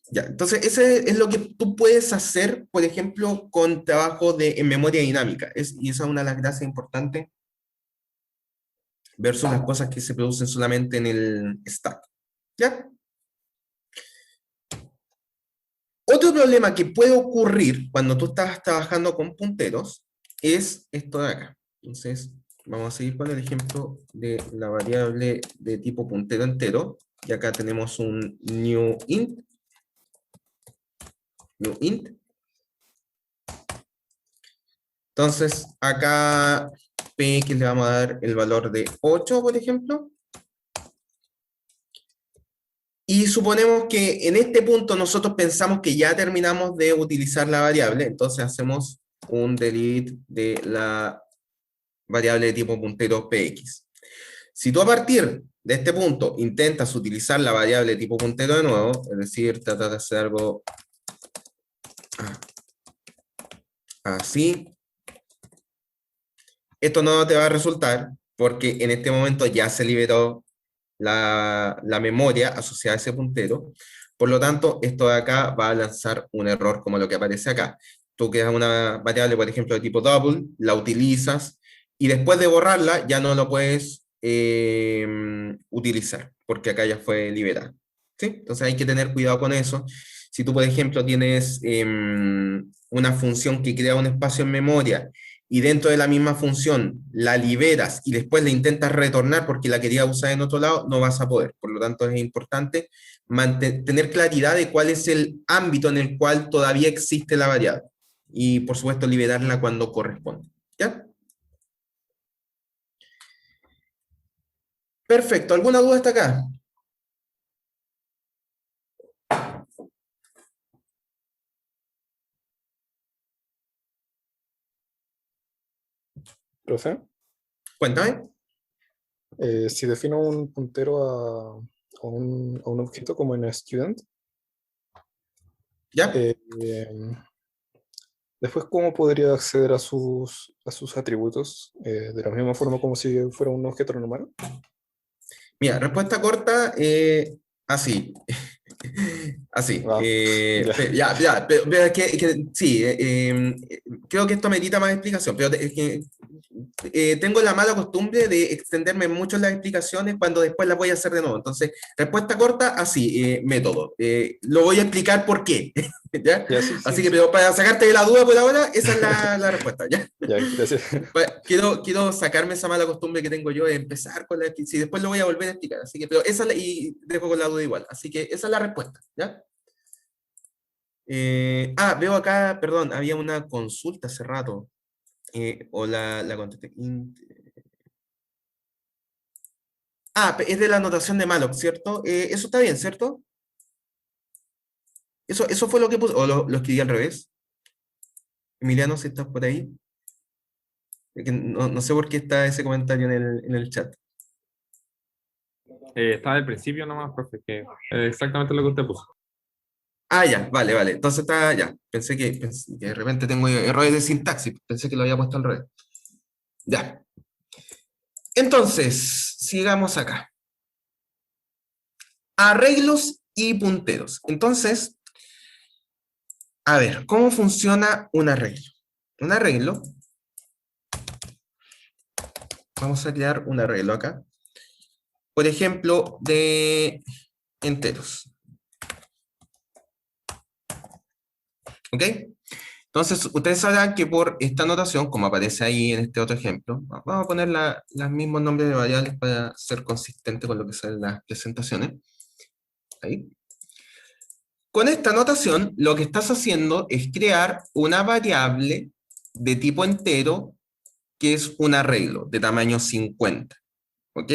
Ya, entonces ese es lo que tú puedes hacer, por ejemplo, con trabajo en memoria dinámica. Y esa es una de las gracias importantes versus las cosas que se producen solamente en el stack. ¿Ya? Otro problema que puede ocurrir cuando tú estás trabajando con punteros es esto de acá. Entonces, vamos a seguir con el ejemplo de la variable de tipo puntero entero. Y acá tenemos un new int. Entonces, acá p que le vamos a dar el valor de 8, por ejemplo. Y suponemos que en este punto nosotros pensamos que ya terminamos de utilizar la variable, entonces hacemos un delete de la variable de tipo puntero px. Si tú a partir de este punto intentas utilizar la variable de tipo puntero de nuevo, es decir, tratas de hacer algo así, esto no te va a resultar porque en este momento ya se liberó la memoria asociada a ese puntero. Por lo tanto, esto de acá va a lanzar un error como lo que aparece acá. Tú creas una variable, por ejemplo, de tipo double, la utilizas, y después de borrarla ya no lo puedes utilizar, porque acá ya fue liberada. ¿Sí? Entonces hay que tener cuidado con eso. Si tú, por ejemplo, tienes una función que crea un espacio en memoria y dentro de la misma función la liberas y después la intentas retornar porque la querías usar en otro lado, no vas a poder. Por lo tanto, es importante tener claridad de cuál es el ámbito en el cual todavía existe la variable. Y, por supuesto, liberarla cuando corresponde. ¿Ya? Perfecto. ¿Alguna duda hasta acá? Profe, Cuéntame. si defino un puntero a un objeto como en student, ¿Ya? después, ¿cómo podría acceder a sus atributos? De la misma forma como si fuera un objeto normal. Mira, respuesta corta, así. Así. Ah, ya, Pero es que sí, creo que esto merita más explicación, pero es que tengo la mala costumbre de extenderme mucho en las explicaciones cuando después las voy a hacer de nuevo. Entonces, respuesta corta, así, método. Lo voy a explicar por qué. ¿Ya? ya, sí, Así sí, que, sí. pero para sacarte de la duda por ahora, esa es la respuesta. ¿Ya? Ya, gracias. Quiero sacarme esa mala costumbre que tengo yo de empezar con la... Si después lo voy a volver a explicar. Así que, pero esa es y dejo con la duda igual. Así que esa es la respuesta. ¿Ya? Veo acá, perdón, había una consulta hace rato. O la contesté. Es de la anotación de malloc, ¿cierto? Eso está bien, ¿cierto? Eso fue lo que puse. O lo escribí al revés. Emiliano, si estás por ahí. Que no sé por qué está ese comentario en el chat. Estaba al principio nomás, profe, que es exactamente lo que usted puso. Ya, vale. Entonces está, ya. Pensé que de repente tengo errores de sintaxis. Pensé que lo había puesto al revés. Ya. Entonces, sigamos acá. Arreglos y punteros. Entonces, a ver, ¿cómo funciona un arreglo? Un arreglo. Vamos a crear un arreglo acá. Por ejemplo, de enteros. ¿Ok? Entonces, ustedes sabrán que por esta notación, como aparece ahí en este otro ejemplo, vamos a poner los mismos nombres de variables para ser consistente con lo que son las presentaciones. Ahí. Con esta notación, lo que estás haciendo es crear una variable de tipo entero que es un arreglo de tamaño 50. ¿Ok?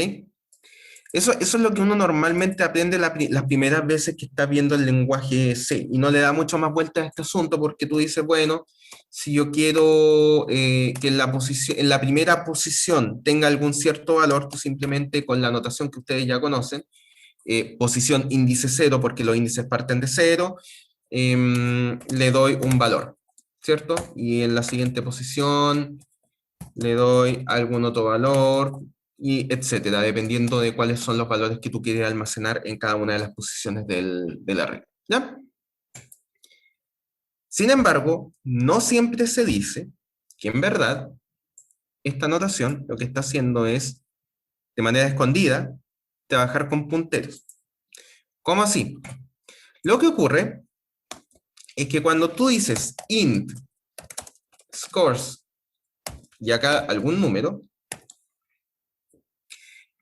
Eso es lo que uno normalmente aprende las primeras veces que está viendo el lenguaje C y no le da mucho más vuelta a este asunto porque tú dices, bueno, si yo quiero que en la primera posición tenga algún cierto valor, tú simplemente con la notación que ustedes ya conocen, posición índice 0 porque los índices parten de 0, le doy un valor, ¿cierto? Y en la siguiente posición le doy algún otro valor, y etcétera, dependiendo de cuáles son los valores que tú quieres almacenar en cada una de las posiciones del arreglo. ¿Ya? Sin embargo, no siempre se dice que en verdad esta notación lo que está haciendo es, de manera escondida, trabajar con punteros. ¿Cómo así? Lo que ocurre es que cuando tú dices int scores y acá algún número,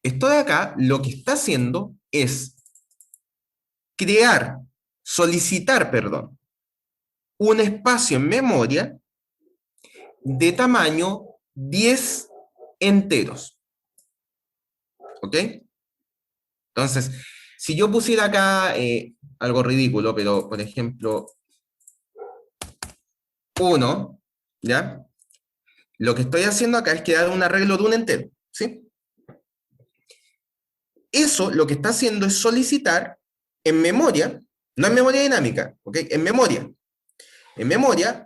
esto de acá lo que está haciendo es solicitar, perdón, un espacio en memoria de tamaño 10 enteros. ¿Ok? Entonces, si yo pusiera acá algo ridículo, pero por ejemplo, 1, ¿ya? Lo que estoy haciendo acá es crear un arreglo de un entero, ¿sí? Eso lo que está haciendo es solicitar en memoria, no en memoria dinámica, ¿ok? En memoria,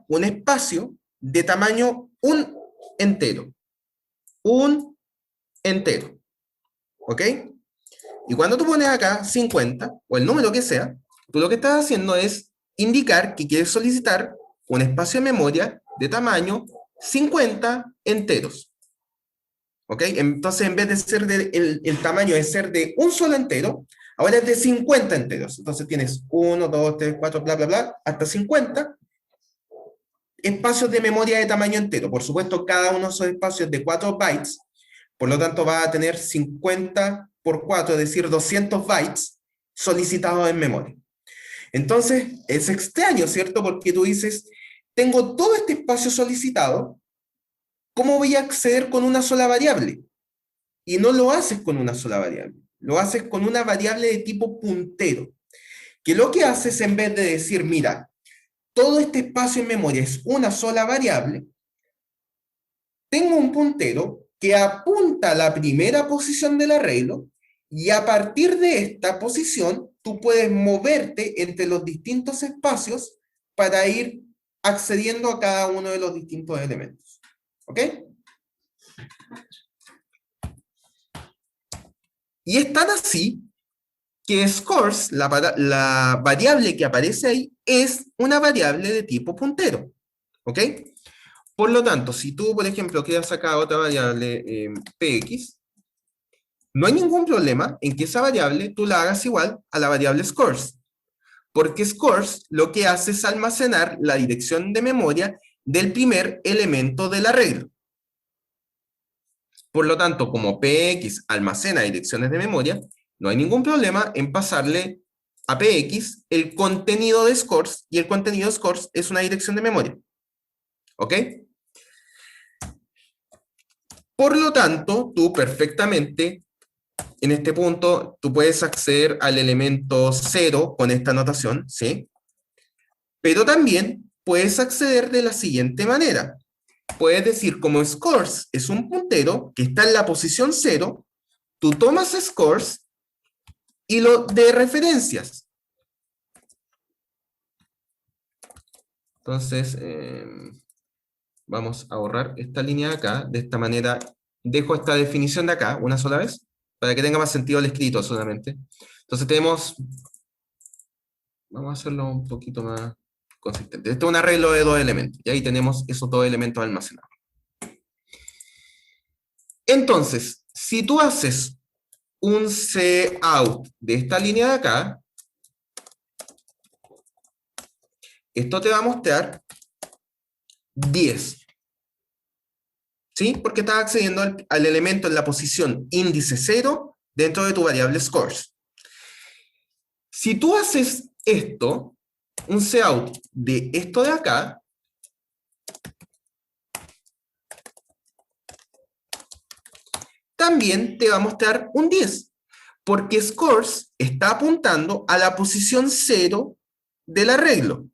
un espacio de tamaño un entero. Un entero. ¿Ok? Y cuando tú pones acá 50, o el número que sea, tú lo que estás haciendo es indicar que quieres solicitar un espacio de memoria de tamaño 50 enteros. ¿Ok? Entonces, en vez de ser el tamaño de ser de un solo entero, ahora es de 50 enteros. Entonces tienes 1, 2, 3, 4, bla, bla, bla, hasta 50 espacios de memoria de tamaño entero. Por supuesto, cada uno de esos espacios de 4 bytes, por lo tanto va a tener 50 por 4, es decir, 200 bytes solicitados en memoria. Entonces, es extraño, ¿cierto? Porque tú dices, tengo todo este espacio solicitado, ¿cómo voy a acceder con una sola variable? Y no lo haces con una sola variable, lo haces con una variable de tipo puntero, que lo que hace es, en vez de decir, mira, todo este espacio en memoria es una sola variable, tengo un puntero que apunta a la primera posición del arreglo, y a partir de esta posición, tú puedes moverte entre los distintos espacios para ir accediendo a cada uno de los distintos elementos. ¿Ok? Y es tan así que scores, la variable que aparece ahí, es una variable de tipo puntero. ¿Ok? Por lo tanto, si tú, por ejemplo, quieres sacar otra variable px, no hay ningún problema en que esa variable tú la hagas igual a la variable scores, porque scores lo que hace es almacenar la dirección de memoria del primer elemento del arreglo. Por lo tanto, como px almacena direcciones de memoria, no hay ningún problema en pasarle a px el contenido de scores, y el contenido de scores es una dirección de memoria. ¿Ok? Por lo tanto, tú perfectamente, en este punto, tú puedes acceder al elemento 0 con esta notación, ¿sí? Pero también puedes acceder de la siguiente manera. Puedes decir, como scores es un puntero que está en la posición 0, tú tomas scores y lo de referencias. Entonces, vamos a borrar esta línea de acá. De esta manera, dejo esta definición de acá una sola vez, para que tenga más sentido el escrito solamente. Entonces tenemos, vamos a hacerlo un poquito más consistente. Este es un arreglo de 2 elementos, y ahí tenemos esos 2 elementos almacenados. Entonces, si tú haces un cout de esta línea de acá, esto te va a mostrar 10. ¿Sí? Porque estás accediendo al elemento en la posición índice 0 dentro de tu variable scores. Si tú haces esto, un cout de esto de acá, también te va a mostrar un 10, porque scores está apuntando a la posición 0 del arreglo.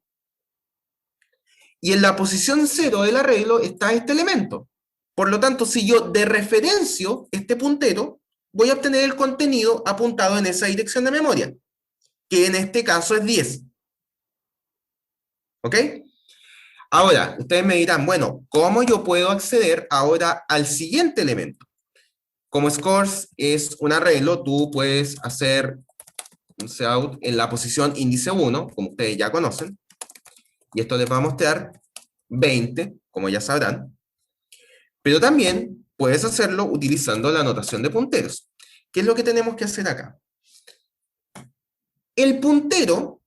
Y en la posición 0 del arreglo está este elemento. Por lo tanto, si yo dereferencio este puntero, voy a obtener el contenido apuntado en esa dirección de memoria, que en este caso es 10. ¿Ok? Ahora, ustedes me dirán, bueno, ¿cómo yo puedo acceder ahora al siguiente elemento? Como scores es un arreglo, tú puedes hacer un cout en la posición índice 1, como ustedes ya conocen, y esto les va a mostrar 20, como ya sabrán, pero también puedes hacerlo utilizando la notación de punteros. ¿Qué es lo que tenemos que hacer acá? El puntero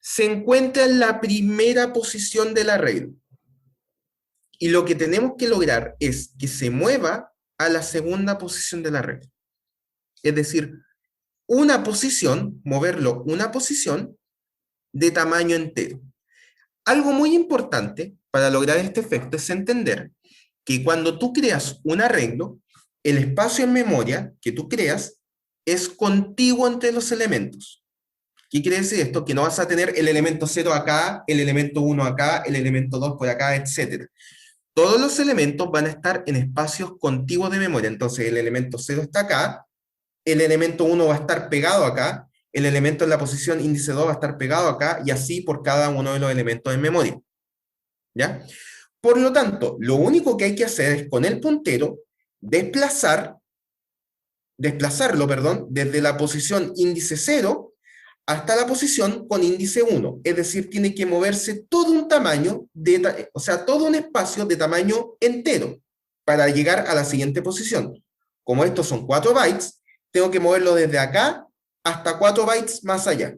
se encuentra en la primera posición del arreglo. Y lo que tenemos que lograr es que se mueva a la segunda posición del arreglo. Es decir, una posición, moverlo una posición de tamaño entero. Algo muy importante para lograr este efecto es entender que cuando tú creas un arreglo, el espacio en memoria que tú creas es contiguo entre los elementos. ¿Qué quiere decir esto? Que no vas a tener el elemento 0 acá, el elemento 1 acá, el elemento 2 por acá, etc. Todos los elementos van a estar en espacios contiguos de memoria. Entonces el elemento 0 está acá, el elemento 1 va a estar pegado acá, el elemento en la posición índice 2 va a estar pegado acá, y así por cada uno de los elementos en memoria. ¿Ya? Por lo tanto, lo único que hay que hacer es con el puntero desplazarlo, desde la posición índice 0 hasta la posición con índice 1. Es decir, tiene que moverse todo un tamaño, o sea, todo un espacio de tamaño entero para llegar a la siguiente posición. Como estos son 4 bytes, tengo que moverlo desde acá hasta 4 bytes más allá.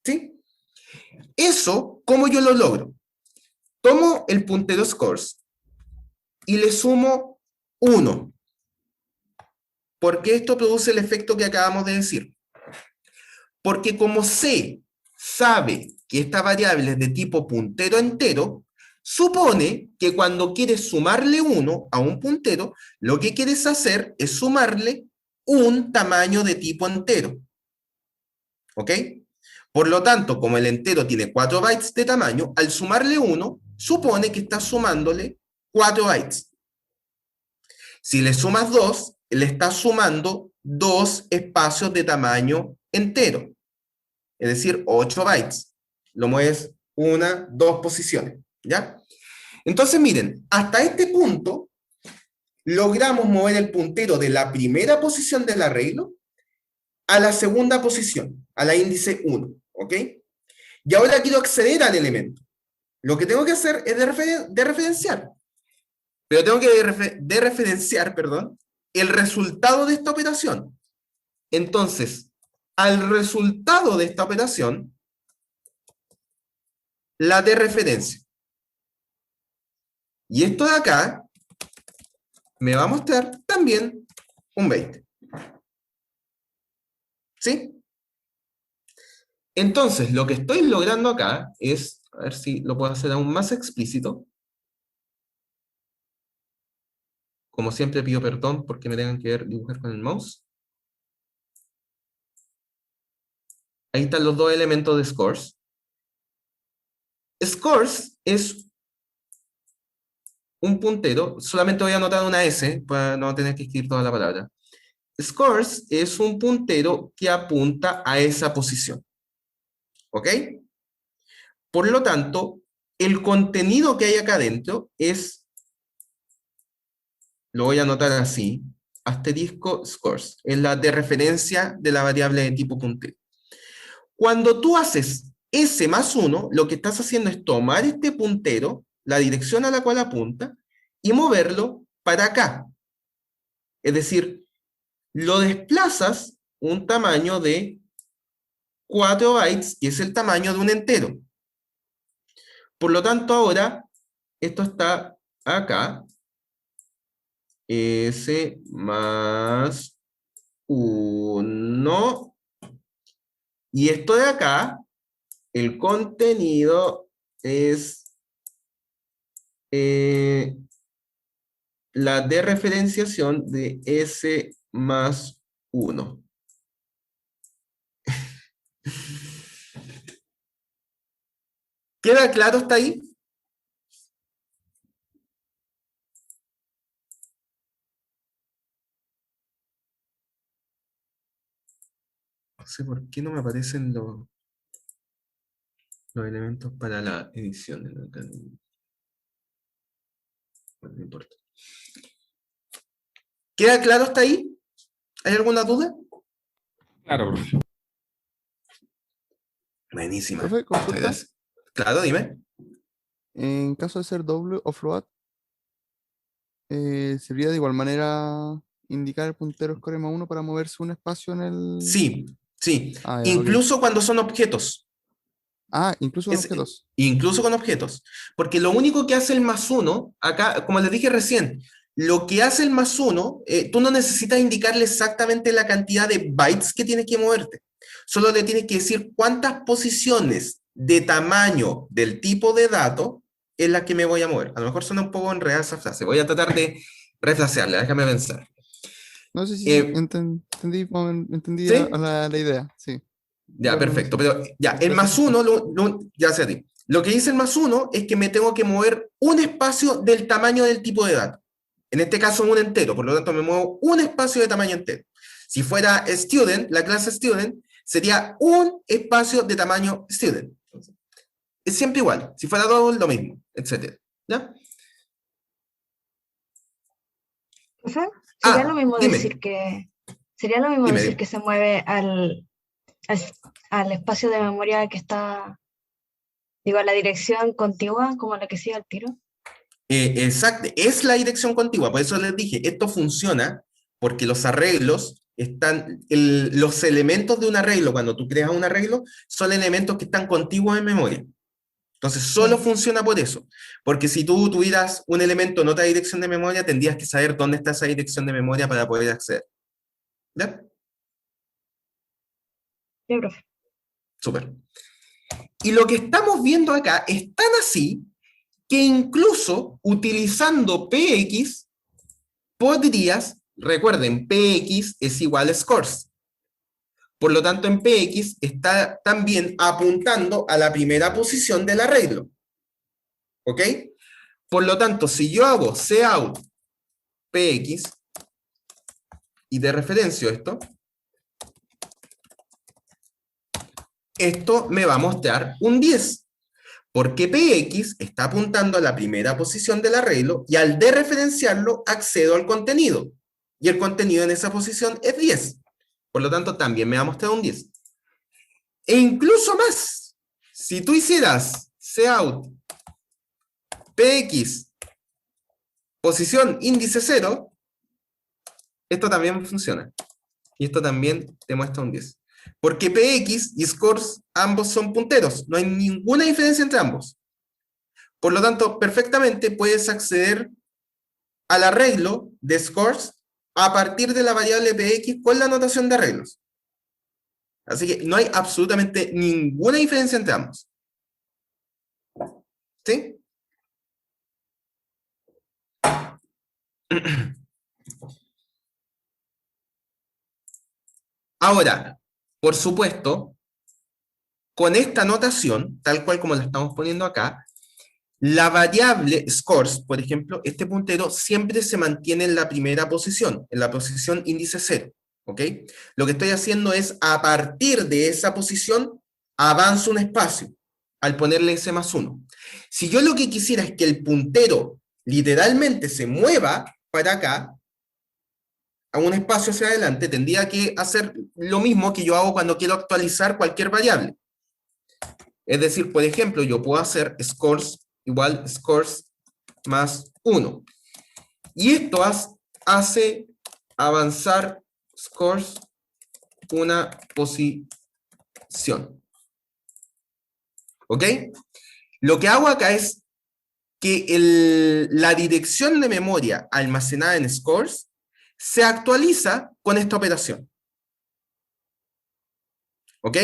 ¿Sí? Eso, ¿cómo yo lo logro? Tomo el puntero scores y le sumo 1. Porque esto produce el efecto que acabamos de decir. Porque como C sabe que esta variable es de tipo puntero entero, supone que cuando quieres sumarle 1 a un puntero, lo que quieres hacer es sumarle un tamaño de tipo entero. ¿Ok? Por lo tanto, como el entero tiene 4 bytes de tamaño, al sumarle 1, supone que estás sumándole 4 bytes. Si le sumas 2, le estás sumando 2 espacios de tamaño entero. Es decir, 8 bytes. Lo mueves 1, 2 posiciones. ¿Ya? Entonces, miren, hasta este punto, logramos mover el puntero de la primera posición del arreglo a la segunda posición, a la índice 1. ¿Ok? Y ahora quiero acceder al elemento. Lo que tengo que hacer es de referenciar. Pero tengo que referenciar, perdón, el resultado de esta operación. Entonces, al resultado de esta operación, la de referencia. Y esto de acá me va a mostrar también un 20. ¿Sí? Entonces, lo que estoy logrando acá es, a ver si lo puedo hacer aún más explícito. Como siempre pido perdón porque me tengan que dibujar con el mouse. Ahí están los dos elementos de scores. Scores es un puntero, solamente voy a anotar una S para no tener que escribir toda la palabra. Scores es un puntero que apunta a esa posición. ¿Ok? Por lo tanto, el contenido que hay acá adentro es, lo voy a anotar así, asterisco scores, es la de referencia de la variable de tipo puntero. Cuando tú haces S más 1, lo que estás haciendo es tomar este puntero, la dirección a la cual apunta, y moverlo para acá. Es decir, lo desplazas un tamaño de 4 bytes, que es el tamaño de un entero. Por lo tanto, ahora, esto está acá. S más 1. Y esto de acá, el contenido es la dereferenciación de S más 1. ¿Queda claro hasta ahí? No sé por qué no me aparecen los elementos para la edición. Bueno, no importa. ¿Queda claro hasta ahí? ¿Hay alguna duda? Claro, profe. Buenísima. Profe, Muchas consulta. gracias. Claro, dime. En caso de ser doble o float, ¿sería de igual manera indicar el puntero score +1 para moverse un espacio en el...? Sí, sí. Ah, ya, ok. Incluso cuando son objetos. Ah, incluso con Es- objetos. Incluso con objetos. Porque lo único que hace el +1, acá, como les dije recién, lo que hace el +1, tú no necesitas indicarle exactamente la cantidad de bytes que tienes que moverte. Solo le tienes que decir cuántas posiciones de tamaño del tipo de dato es la que me voy a mover. A lo mejor suena un poco enredada esa frase. Voy a tratar de refrasearla, déjame pensar. No sé si Eh, entendí, entendí ¿Sí? la idea, sí. Ya, Igual perfecto. Pero ya, el gracias. +1, ya sé a ti. Lo que dice el +1 es que me tengo que mover un espacio del tamaño del tipo de dato. En este caso, un entero, por lo tanto, me muevo un espacio de tamaño entero. Si fuera student, la clase student, sería un espacio de tamaño student. Es siempre igual. Si fuera double, lo mismo, etc. ¿Ya? Profe, sería lo mismo dime, decir que sería lo mismo dime, decir dime. que se mueve al espacio de memoria que está, digo, a la dirección contigua, como la que sigue al tiro. Exacto, es la dirección contigua, por eso les dije, esto funciona porque los arreglos están, los elementos de un arreglo, cuando tú creas un arreglo, son elementos que están contiguos en memoria. Entonces, solo funciona por eso, porque si tú tuvieras un elemento en otra dirección de memoria, tendrías que saber dónde está esa dirección de memoria para poder acceder. ¿Ya? Sí, profe. Súper. Y lo que estamos viendo acá es tan así que incluso utilizando PX, podrías, recuerden, PX es igual a scores. Por lo tanto, en PX está también apuntando a la primera posición del arreglo. ¿Ok? Por lo tanto, si yo hago cout PX y de referencio esto me va a mostrar un 10. Porque PX está apuntando a la primera posición del arreglo y al dereferenciarlo accedo al contenido. Y el contenido en esa posición es 10. Por lo tanto, también me va a mostrar un 10. E incluso más, si tú hicieras cout PX posición índice 0, esto también funciona. Y esto también te muestra un 10. Porque PX y scores ambos son punteros. No hay ninguna diferencia entre ambos. Por lo tanto, perfectamente puedes acceder al arreglo de scores a partir de la variable PX con la notación de arreglos. Así que no hay absolutamente ninguna diferencia entre ambos. ¿Sí? Ahora, por supuesto, con esta notación, tal cual como la estamos poniendo acá, la variable scores, por ejemplo, este puntero siempre se mantiene en la primera posición, en la posición índice 0. ¿Ok? Lo que estoy haciendo es, a partir de esa posición, avanzo un espacio, al ponerle ese +1. Si yo lo que quisiera es que el puntero literalmente se mueva para acá, a un espacio hacia adelante, tendría que hacer lo mismo que yo hago cuando quiero actualizar cualquier variable. Es decir, por ejemplo, yo puedo hacer scores igual scores +1. Y esto hace avanzar scores una posición. ¿Ok? Lo que hago acá es que la dirección de memoria almacenada en scores se actualiza con esta operación. ¿Ok?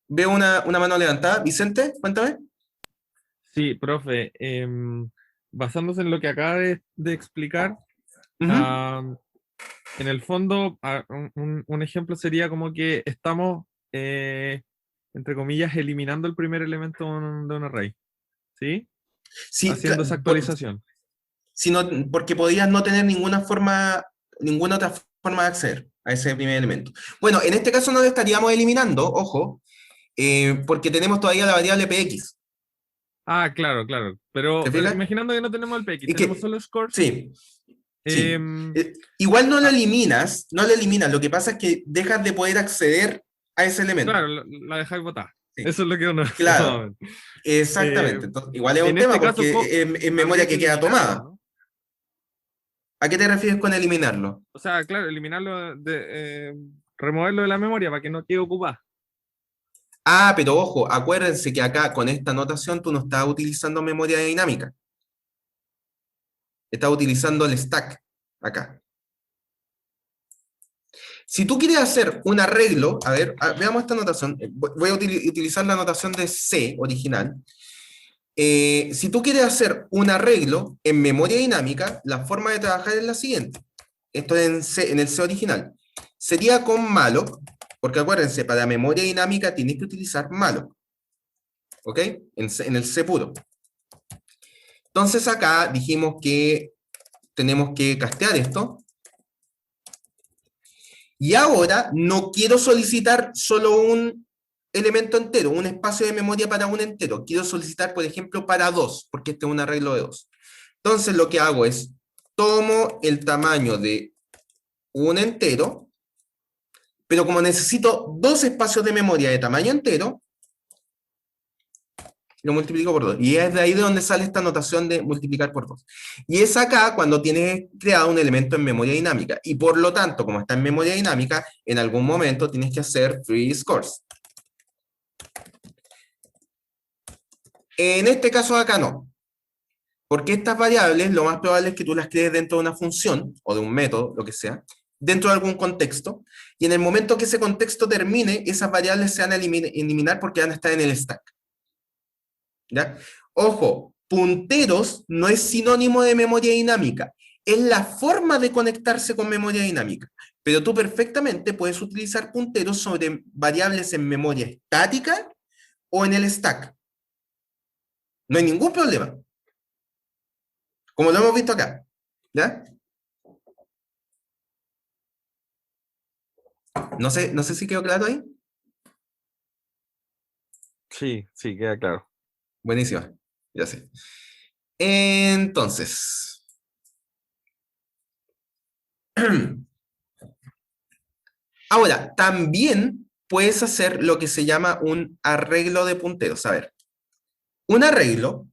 Veo una mano levantada. Vicente, cuéntame. Sí, profe, basándose en lo que acaba de explicar, Ujú. en el fondo, un ejemplo sería como que estamos, entre comillas, eliminando el primer elemento de un array, ¿sí? Sí, Haciendo esa actualización. porque podrías no tener ninguna otra forma de acceder a ese primer elemento. Bueno, en este caso no lo estaríamos eliminando, ojo, porque tenemos todavía la variable PX. Ah, claro, claro. Pero ¿Te fijas? imaginando que no tenemos el PX, Y tenemos que, solo scores. sí, sí. em, Igual no lo ah, eliminas, lo que pasa es que dejas de poder acceder a ese elemento. claro, la dejáis botar. Sí. Eso es lo que uno... Claro. Exactamente. Eh, Entonces, igual es un en tema este caso, porque es memoria habría que queda eliminarlo, tomada. ¿no? ¿A qué te refieres con eliminarlo? O sea, claro, eliminarlo, removerlo de la memoria para que no quede ocupada. Ah, pero ojo, acuérdense que acá con esta notación tú no estás utilizando memoria dinámica. Estás utilizando el stack acá. Si tú quieres hacer un arreglo, a ver, veamos esta notación. Voy a utilizar la notación de C original. Si tú quieres hacer un arreglo en memoria dinámica, la forma de trabajar es la siguiente. Esto es en el C original. Sería con malloc, porque acuérdense, para memoria dinámica tienes que utilizar malloc. ¿Ok? En el C puro. Entonces acá dijimos que tenemos que castear esto. Y ahora no quiero solicitar solo un elemento entero, un espacio de memoria para un entero. Quiero solicitar, por ejemplo, para 2, porque este es un arreglo de 2. Entonces lo que hago es, tomo el tamaño de un entero, pero como necesito 2 espacios de memoria de tamaño entero, lo multiplico por 2. Y es de ahí de donde sale esta notación de multiplicar por 2. Y es acá cuando tienes creado un elemento en memoria dinámica. Y por lo tanto, como está en memoria dinámica, en algún momento tienes que hacer free scores. En este caso acá no. Porque estas variables, lo más probable es que tú las crees dentro de una función, o de un método, lo que sea, dentro de algún contexto, y en el momento que ese contexto termine, esas variables se van a eliminar porque van a estar en el stack. ¿Ya? Ojo, punteros no es sinónimo de memoria dinámica, es la forma de conectarse con memoria dinámica, pero tú perfectamente puedes utilizar punteros sobre variables en memoria estática o en el stack. No hay ningún problema. Como lo hemos visto acá. ¿Ya? No sé si quedó claro ahí. Sí, sí, queda claro. Buenísima. Ya sé. Entonces. Ahora, también puedes hacer lo que se llama un arreglo de punteros. A ver, un arreglo,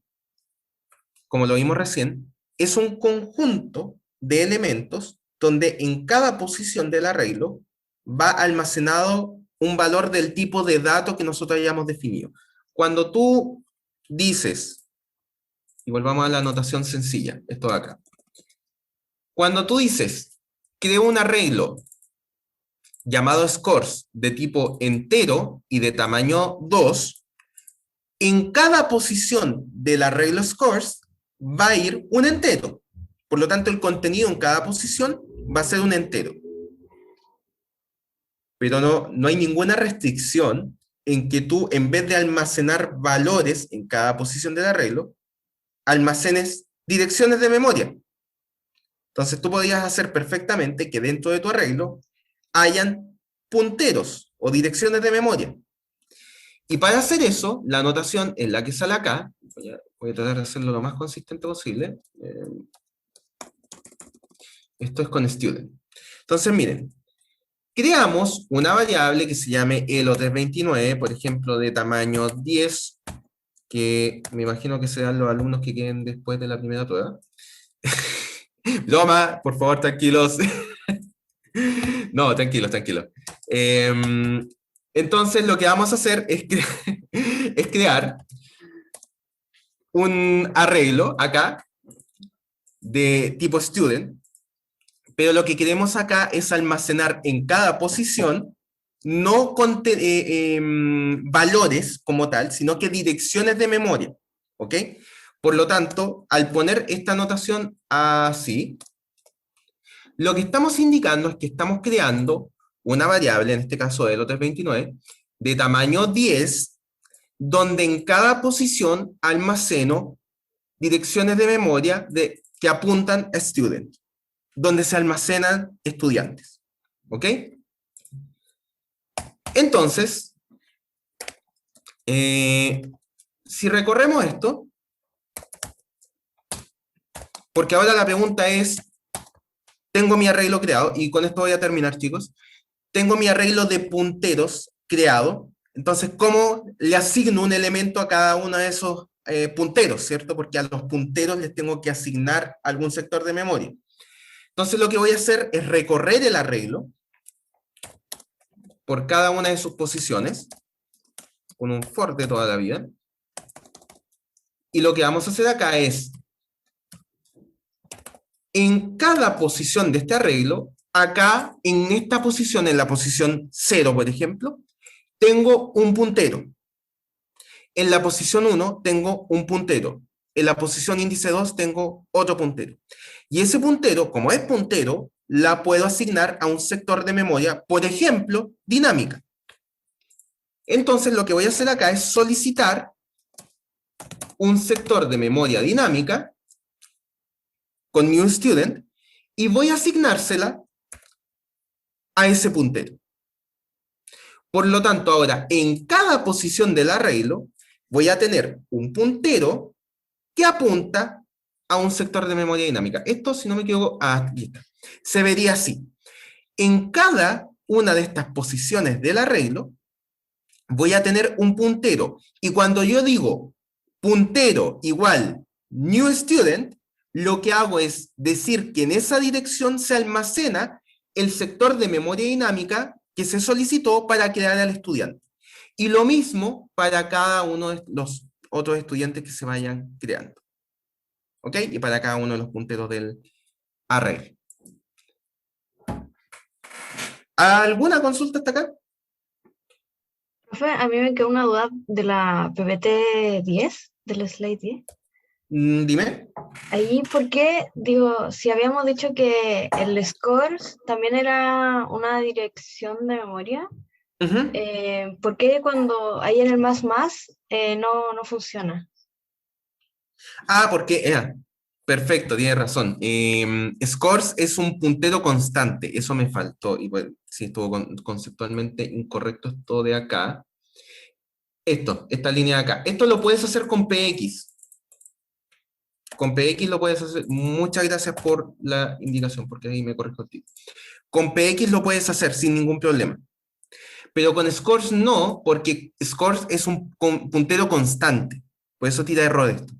como lo vimos recién, es un conjunto de elementos donde en cada posición del arreglo va almacenado un valor del tipo de dato que nosotros hayamos definido. Cuando tú dices, y volvamos a la notación sencilla, esto de acá. Cuando tú dices, creo un arreglo llamado scores de tipo entero y de tamaño 2, en cada posición del arreglo scores va a ir un entero. Por lo tanto, el contenido en cada posición va a ser un entero. Pero no hay ninguna restricción en que tú, en vez de almacenar valores en cada posición del arreglo, almacenes direcciones de memoria. Entonces tú podrías hacer perfectamente que dentro de tu arreglo hayan punteros o direcciones de memoria. Y para hacer eso, la notación en la que sale acá, voy a tratar de hacerlo lo más consistente posible. Esto es con student. Entonces, miren, creamos una variable que se llame elo329, por ejemplo, de tamaño 10, que me imagino que serán los alumnos que queden después de la primera prueba. Broma, por favor, tranquilos. No, tranquilos, tranquilos. Entonces, lo que vamos a hacer es, es crear un arreglo acá de tipo student, pero lo que queremos acá es almacenar en cada posición no valores como tal, sino que direcciones de memoria, ¿ok? Por lo tanto, al poner esta notación así, lo que estamos indicando es que estamos creando una variable, en este caso elo329, de tamaño 10, donde en cada posición almaceno direcciones de memoria que apuntan a student, donde se almacenan estudiantes. ¿Ok? Entonces, si recorremos esto, porque ahora la pregunta es, tengo mi arreglo creado, y con esto voy a terminar, chicos. Tengo mi arreglo de punteros creado, Entonces, ¿cómo le asigno un elemento a cada uno de esos punteros, ¿cierto? Porque a los punteros les tengo que asignar algún sector de memoria. Entonces, lo que voy a hacer es recorrer el arreglo por cada una de sus posiciones, con un for de toda la vida. Y lo que vamos a hacer acá es, en cada posición de este arreglo, acá, en esta posición, en la posición 0, por ejemplo, tengo un puntero. En la posición 1 tengo un puntero. En la posición índice 2 tengo otro puntero. Y ese puntero, como es puntero, la puedo asignar a un sector de memoria, por ejemplo, dinámica. Entonces, lo que voy a hacer acá es solicitar un sector de memoria dinámica con new student y voy a asignársela a ese puntero. Por lo tanto, ahora, en cada posición del arreglo, voy a tener un puntero que apunta a un sector de memoria dinámica. Esto, si no me equivoco, aquí está. Se vería así. En cada una de estas posiciones del arreglo, voy a tener un puntero. Y cuando yo digo puntero igual new student, lo que hago es decir que en esa dirección se almacena el sector de memoria dinámica que se solicitó para crear al estudiante. Y lo mismo para cada uno de los otros estudiantes que se vayan creando. ¿Ok? Y para cada uno de los punteros del array. ¿Alguna consulta hasta acá? Profe, a mí me quedó una duda de la PPT 10, del slide 10. Dime. Ahí, ¿por qué? Digo, si habíamos dicho que el scores también era una dirección de memoria, Ujú. ¿por qué cuando hay en el no funciona? Porque, perfecto, tienes razón. Scores es un puntero constante, eso me faltó, y bueno, si estuvo conceptualmente incorrecto esto de acá. Esta línea de acá. Esto lo puedes hacer con PX. Con PX lo puedes hacer. Muchas gracias por la indicación, porque ahí me corrijo el tío. Con PX lo puedes hacer sin ningún problema. Pero con scores no, porque scores es un puntero constante. Por eso tira error esto.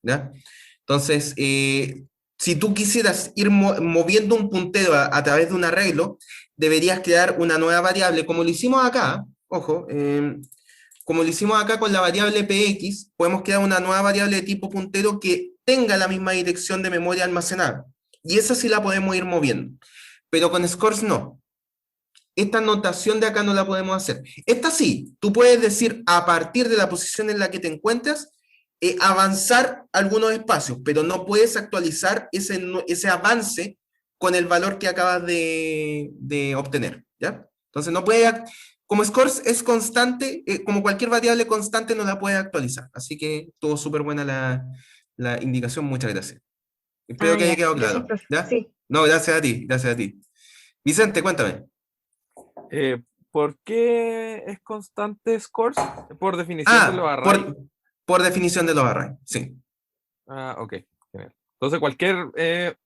¿Ya? Entonces, si tú quisieras ir moviendo un puntero a través de un arreglo, deberías crear una nueva variable, como lo hicimos acá. Ojo, como lo hicimos acá con la variable px, podemos crear una nueva variable de tipo puntero que tenga la misma dirección de memoria almacenada. Y esa sí la podemos ir moviendo. Pero con scores no. Esta notación de acá no la podemos hacer. Esta sí, tú puedes decir a partir de la posición en la que te encuentras, avanzar algunos espacios, pero no puedes actualizar ese avance con el valor que acabas de obtener. ¿Ya? Entonces no puede, como scores es constante, como cualquier variable constante no la puede actualizar. Así que estuvo súper buena la indicación, muchas gracias. Espero que haya Ya. quedado Gracias, claro. profe. ¿Ya? Sí. No, gracias a ti, gracias a ti. Vicente, cuéntame. ¿Por qué es constante scores? ¿Por definición de los arrays? Por definición de los arrays, sí. Ok, genial. Entonces cualquier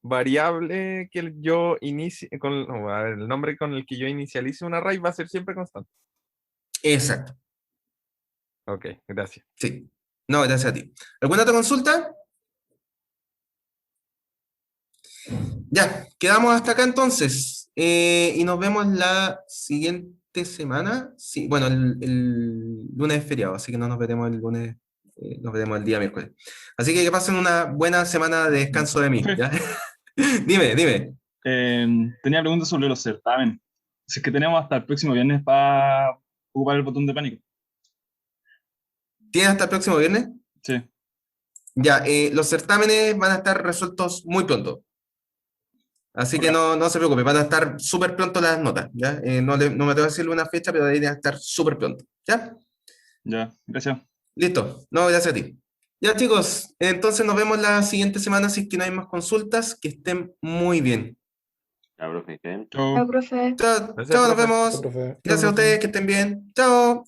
variable que yo inicie, el nombre con el que yo inicialice un array va a ser siempre constante. Exacto, Ok, gracias. sí. No, gracias a ti. ¿Alguna otra consulta? Ya, quedamos hasta acá entonces. Y nos vemos la siguiente semana. Sí, bueno, el lunes es feriado, así que no nos veremos el lunes, nos veremos el día miércoles. Así que pasen una buena semana de descanso de mí, ¿ya? Dime. Tenía preguntas sobre los certámenes. Si es que tenemos hasta el próximo viernes para ocupar el botón de pánico. ¿Tienes hasta el próximo viernes? Sí. Ya, los certámenes van a estar resueltos muy pronto. Así que no se preocupe, van a estar súper pronto las notas, ¿ya? No me atrevo a decirle una fecha, pero deberían estar súper pronto, ¿ya? Ya, gracias. Listo, no, gracias a ti. Ya chicos, entonces nos vemos la siguiente semana si es que no hay más consultas, que estén muy bien. Ya, profe, ¿qué? Chao. Chao, profe. Chao, Gracias, chao, nos profe. vemos. Profe. Gracias a ustedes, que estén bien. Chao.